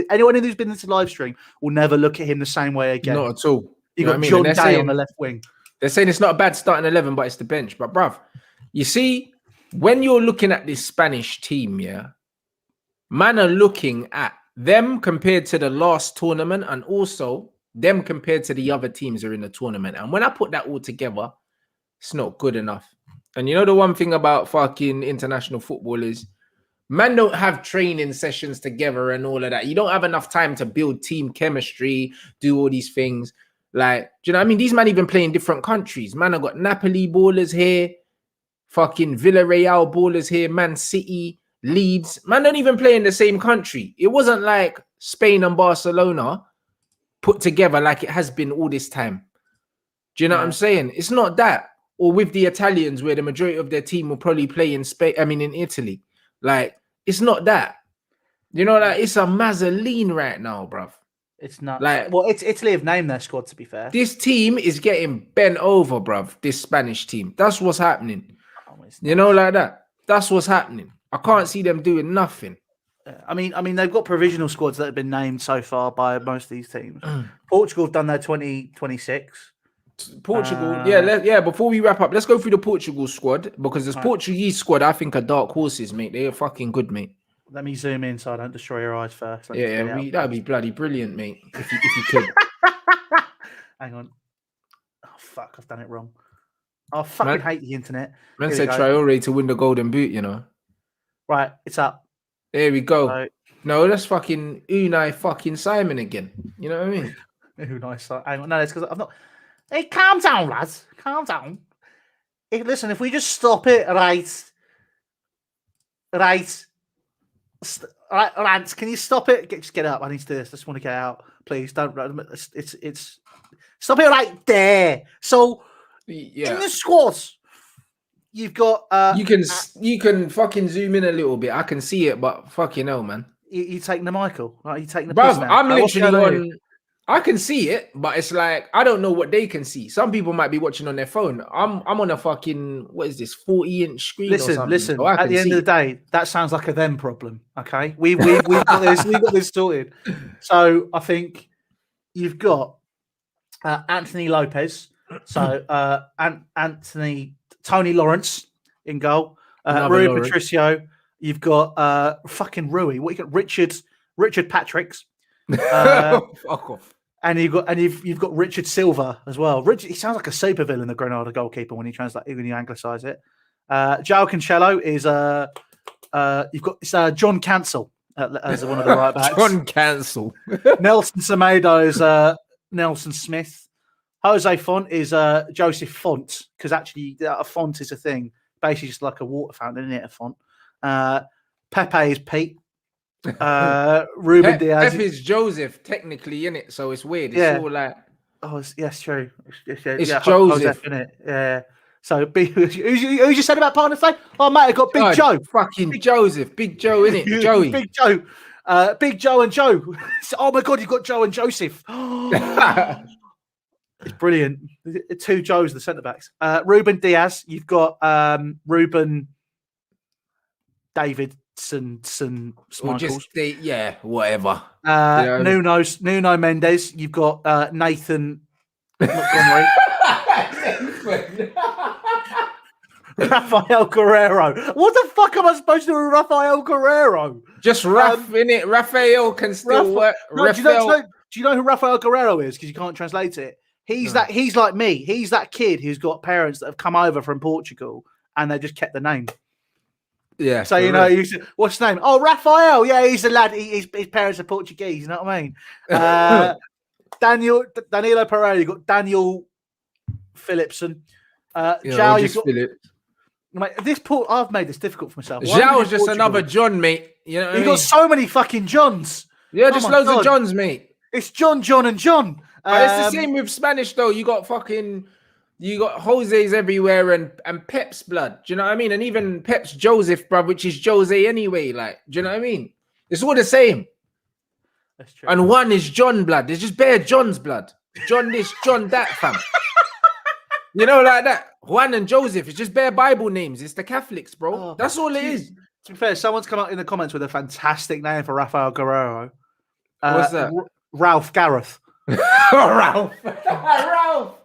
Anyone who's been in this live stream will never look at him the same way again. Not at all. You got John Gay on the left wing. They're saying it's not a bad starting 11, but it's the bench. But bruv, you see, when you're looking at this Spanish team, yeah, man are looking at them compared to the last tournament and also them compared to the other teams that are in the tournament. And when I put that all together, it's not good enough. And you know the one thing about fucking international football is Man don't have training sessions together and all of that. You don't have enough time to build team chemistry, do all these things. Like, do you know what I mean? These men even play in different countries. Man, I got Napoli ballers here, fucking Villarreal ballers here, Man City, Leeds. Man don't even play in the same country. It wasn't like Spain and Barcelona put together like it has been all this time. Do you know what I'm saying? It's not that. Or with the Italians, where the majority of their team will probably play in Spain, I mean in Italy. Like, it's not that. You know, like it's a Mazzoline right now, bruv. It's not. Like, well, it's Italy have named their squad, to be fair. This team is getting bent over, bruv. This Spanish team. That's what's happening. You know, like that. That's what's happening. I can't see them doing nothing. I mean, they've got provisional squads that have been named so far by most of these teams. Portugal have done their 2026. Portugal, yeah. Before we wrap up, let's go through the Portugal squad because this Portuguese squad, I think, are dark horses, mate. They are fucking good, mate. Let me zoom in so I don't destroy your eyes first. That'd be bloody brilliant, mate. If you could. Hang on. Oh fuck, I've done it wrong. I fucking hate the internet. Man said Traore to win the Golden Boot, you know. Right, it's up. There we go. So, no, that's fucking Unai fucking Simon again. You know what I mean? Unai Simon. Hang on, no, it's because I've not. Hey, calm down, lads. Calm down. Hey, listen, if we just stop it, right, Rants, can you stop it? Just get up. I need to do this. I just want to get out. Please don't. It's stop it right there. So in the squads, you've got you can fucking zoom in a little bit. I can see it, but fucking hell, man. You taking the Michael? Right? You taking the bruv, I'm literally on. I can see it, but it's like I don't know what they can see. Some people might be watching on their phone. I'm on a fucking what is this 40-inch screen? Listen. So at the end of the day, that sounds like a them problem. Okay, we've got this. We've got this sorted. So I think you've got Anthony Lopez. So Tony Lawrence in goal. Rui Patricio. You've got fucking Rui. What you got? Richard Patricks. Fuck off. And you've got Richard Silva as well. He sounds like a supervillain, the Granada goalkeeper, when you anglicise it. João Cancelo is you've got John Cancel as one of the right backs. John Cancel. Nelson Semedo is Nelson Smith. Jose Font is Joseph Font, because actually a font is a thing, basically just like a water fountain, isn't it? A font. Pepe is Pete. Ruben Diaz. F is Joseph, technically, in it, so it's weird. It's all like, yes, true. It's Joseph, in it. Yeah. So, who you said about partner play? Oh, mate, I got Big Joe. Fucking Joseph, Big Joe, in it, Joey. Big Joe, Big Joe and Joe. Oh my God, you've got Joe and Joseph. It's brilliant. 2 Joes, the centre backs. Ruben Diaz. You've got Ruben David. Or just whatever. Nuno Mendes. You've got Nathan Montgomery. Rafael Guerrero. What the fuck am I supposed to do with Rafael Guerrero? Just in it. Rafael can still work. No, do you know who Rafael Guerrero is? Because you can't translate it. He's like me. He's that kid who's got parents that have come over from Portugal and they just kept the name. Yeah. So what's his name? Oh, Rafael. Yeah, he's a lad. His parents are Portuguese. You know what I mean? Danilo Pereira. You got Daniel Phillipson. João, just Philip. Mate, I've made this difficult for myself. João's just another John, mate. You know what I mean? Got so many fucking Johns. Yeah, just loads of Johns, mate. It's John, and John. It's the same with Spanish though. You got Jose's everywhere and Pep's blood. Do you know what I mean? And even Pep's Joseph, bruv, which is Jose anyway. Like, do you know what I mean? It's all the same. That's true. And one is John blood. There's just bare John's blood. John this, John that, fam. You know, like that. Juan and Joseph. It's just bare Bible names. It's the Catholics, bro. Oh, that's all it is. To be fair, someone's come out in the comments with a fantastic name for Rafael Guerrero. What's that? Ralph Gareth. Ralph.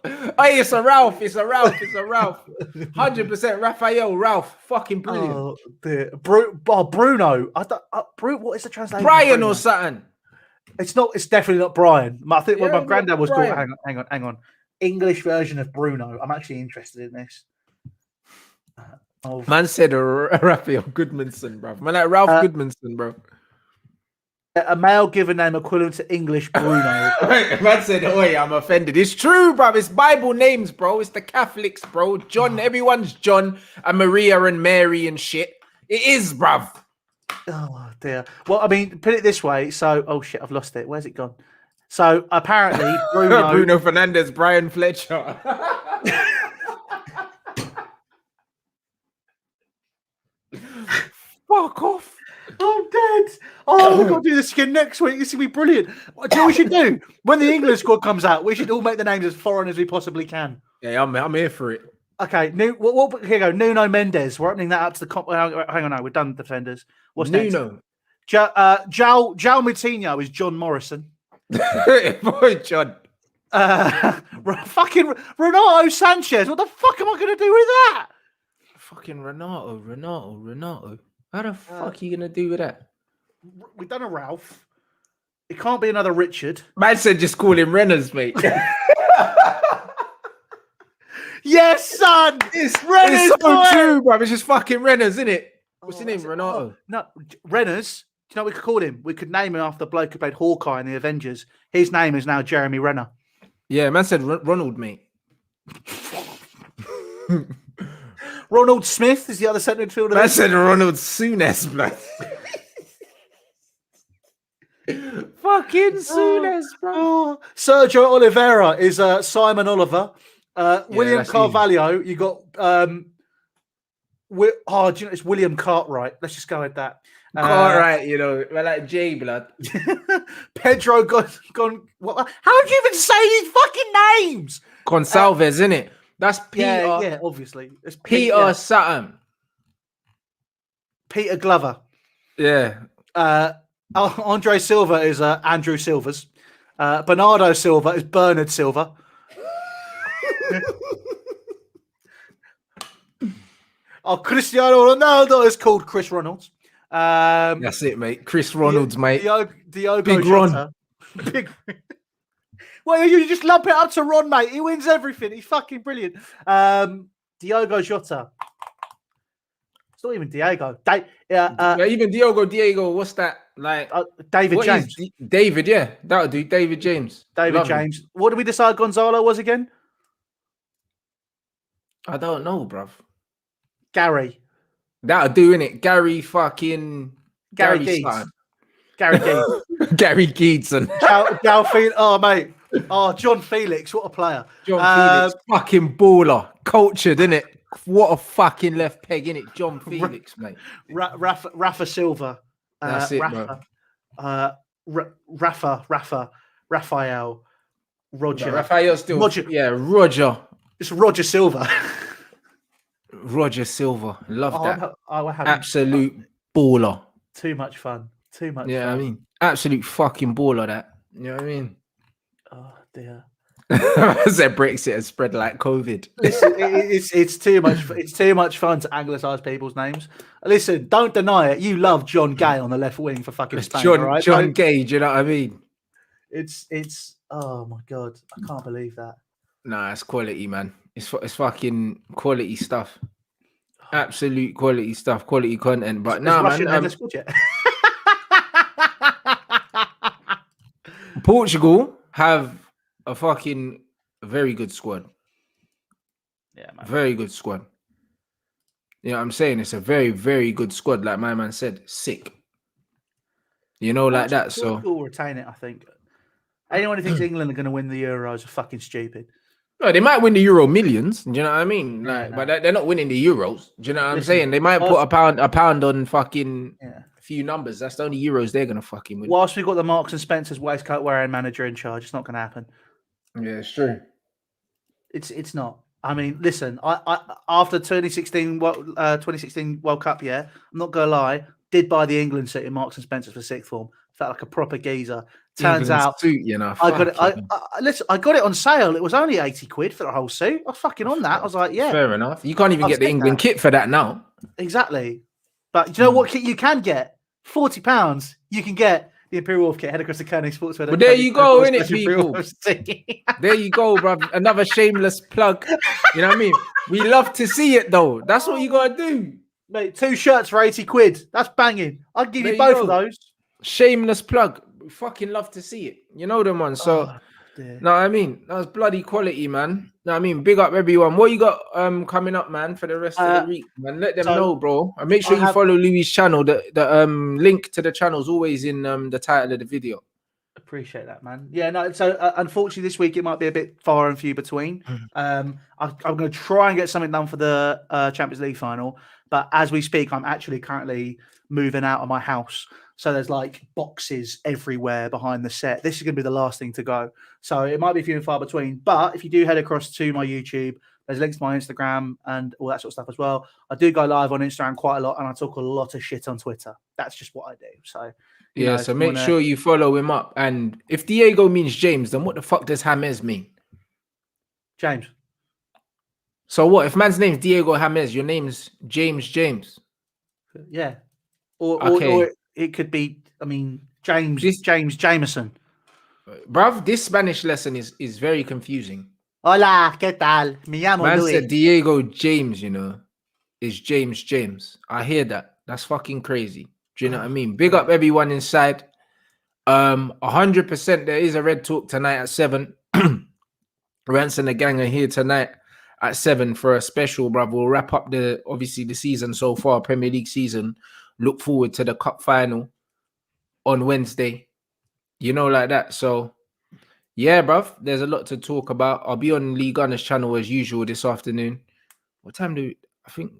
Hey, it's a Ralph. 100% Raphael. Ralph. Fucking brilliant. Oh, dear. Bruno. What is the translation? Brian or something. It's not. It's definitely not Brian. I think when my granddad was called. Hang on. English version of Bruno. I'm actually interested in this. Man said Raphael Goodmanson, bro. Man, like Ralph Goodmanson, bro. A male given name equivalent to English Bruno. Man said, "Oi, I'm offended." It's true, bro. It's Bible names, bro. It's the Catholics, bro. John, everyone's John and Maria and Mary and shit. It is, bruv. Oh dear. Well, I mean, put it this way. So, oh shit, I've lost it. Where's it gone? So apparently, Bruno Fernandes, Brian Fletcher. Fuck off. I'm dead. Oh, we've got to do this again next week. This is going to be brilliant. What do you know what we should do? When the England squad comes out, we should all make the names as foreign as we possibly can. Yeah, I'm here for it. Okay, here you go. Nuno Mendes. We're opening that up to the... hang on, no, we're done with defenders. What's Nuno? Next? João Moutinho is John Morrison. Boy, John. Fucking Renato Sanchez. What the fuck am I going to do with that? Fucking Renato. How the fuck are you going to do with that? We've done a Ralph. It can't be another Richard. Man said just call him Renners, mate. Yes, son. It's so true, bro. It's just fucking Renners, isn't it? What's his name? Renato. No, Renners. Do you know what we could call him? We could name him after the bloke who played Hawkeye in the Avengers. His name is now Jeremy Renner. Yeah, man said Ronald, mate. Ronald Smith is the other centre midfielder. Man said Ronald Souness, blood. Fucking Souness, bro. Sergio Oliveira is Simon Oliver. William Carvalho. You got do you know it's William Cartwright? Let's just go with that. Cartwright, you know, we're like J blood. Pedro gone. What? How do you even say these fucking names? Gonsalves, isn't it? That's Peter. Yeah, obviously. It's Peter Sutton. Peter Glover. Yeah. Andre Silva is Andrew Silvers. Bernardo Silva is Bernard Silva. Cristiano Ronaldo is called Chris Ronalds. That's it, mate. Chris Ronalds, mate. Diogo Big Jota. Big. Well, you just lump it up to Ron, mate. He wins everything. He's fucking brilliant. Diogo Jota. It's not even Diego. Even Diego. What's that? Like David James. David, yeah. That'll do. David James. David James. What did we decide Gonzalo was again? I don't know, bruv. Gary. That'll do, innit? Gary fucking... Gary Geeds. Gary Geeds. Gary Geedson. Oh, mate. Oh, John Felix. What a player. John Felix. Fucking baller. Cultured, innit? What a fucking left peg, innit? John Felix, mate. Rafa Silva. That's it, bro. Raphael. Roger. No, Raphael's still... Roger. Yeah, Roger. It's Roger Silva. Roger Silva. Love that. Absolute baller. Too much fun. Too much fun. I mean, absolute fucking baller, that. You know what I mean? Oh, dear. I said Brexit has spread like COVID. Listen, it's too much. It's too much fun to anglicize people's names. Listen, don't deny it. You love John Gay on the left wing for fucking Spain, right? John Gay, do you know what I mean? It's. Oh my god, I can't believe that. Nah, it's quality, man. It's fucking quality stuff. Absolute quality stuff, quality content. But nah, man. Portugal have a fucking very good squad. Yeah, man. Very good squad. You know what I'm saying? It's a very, very good squad. Like my man said, sick. You know, like that. So Portugal will retain it, I think. Anyone who thinks England are going to win the Euros are fucking stupid. No, they might win the Euro millions. Do you know what I mean? Like, no. But they're not winning the Euros. Do you know what I'm saying? They might put a pound on fucking a few numbers. That's the only Euros they're gonna fucking win. Whilst we've got the Marks and Spencer's waistcoat wearing manager in charge, it's not going to happen. Yeah, it's true. It's not. I mean, listen. I after 2016 World Cup, I'm not gonna lie. Did buy the England suit in Marks and Spencer's for sixth form. Felt like a proper geezer. Turns out, suit, you know, I got it. Listen, I got it on sale. It was only 80 quid for the whole suit. I was fucking on that. I was like, yeah, fair enough. You can't even get the England kit for that now. Exactly. But you know what kit you can get? £40. You can get The Imperial Wolf kit, head across the Kerning Sportswear. But there you go, innit, people? There you go, bruv. Another shameless plug. You know what I mean? We love to see it, though. That's what you gotta do. Mate, 2 shirts for 80 quid. That's banging. I'd give you both of those. Shameless plug. We fucking love to see it. You know them ones. So, no, I mean, that was bloody quality, man. No, I mean, big up everyone. What you got coming up, man, for the rest of the week, man? Let them know, bro. And make sure you follow Louis' channel. The link to the channel is always in the title of the video. Appreciate that, man. Yeah, no. So unfortunately, this week it might be a bit far and few between. I'm going to try and get something done for the Champions League final, but as we speak, I'm actually currently moving out of my house. So there's like boxes everywhere behind the set. This is going to be the last thing to go. So it might be few and far between. But if you do head across to my YouTube, there's links to my Instagram and all that sort of stuff as well. I do go live on Instagram quite a lot, and I talk a lot of shit on Twitter. That's just what I do. So yeah, so make sure you follow him up. And if Diego means James, then what the fuck does James mean? James. So what? If man's name's Diego James, your name's James. Yeah. Or it could be, I mean, James Jameson. Bruv, this Spanish lesson is very confusing. Hola, ¿qué tal? Me llamo Man Luis. said Diego James, you know, is James. I hear that. That's fucking crazy. Do you know what I mean? Big up everyone inside. 100% there is a Red Talk tonight at 7. Rants and the gang are here tonight at 7 for a special, bruv. We'll wrap up the season so far, Premier League season. Look forward to the cup final on Wednesday. You know, like that. So, yeah, bruv, there's a lot to talk about. I'll be on Lee Gunner's channel as usual this afternoon. What time I think,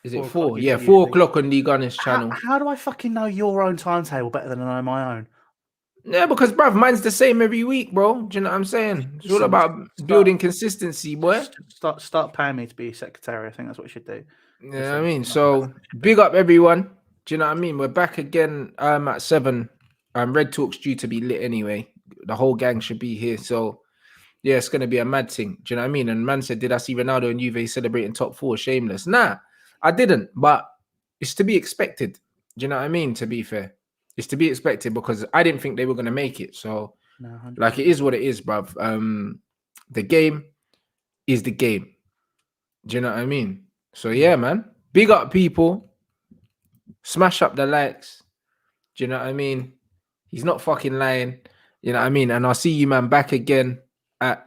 is it 4? Yeah, 4 o'clock on Lee Gunner's channel. How do I fucking know your own timetable better than I know my own? Yeah, because, bruv, mine's the same every week, bro. Do you know what I'm saying? It's all about building consistency, boy. Start paying me to be secretary. I think that's what you should do. Yeah, I mean, so big up everyone. Do you know what I mean? We're back again at 7. Red Talk's due to be lit anyway. The whole gang should be here. So, yeah, it's going to be a mad thing. Do you know what I mean? And man said, did I see Ronaldo and Juve celebrating top 4? Shameless. Nah, I didn't. But it's to be expected. Do you know what I mean? To be fair. It's to be expected because I didn't think they were going to make it. So, like, it is what it is, bruv. The game is the game. Do you know what I mean? So, yeah, man. Big up, people. Smash up the likes. Do you know what I mean? He's not fucking lying. You know what I mean? And I'll see you, man, back again at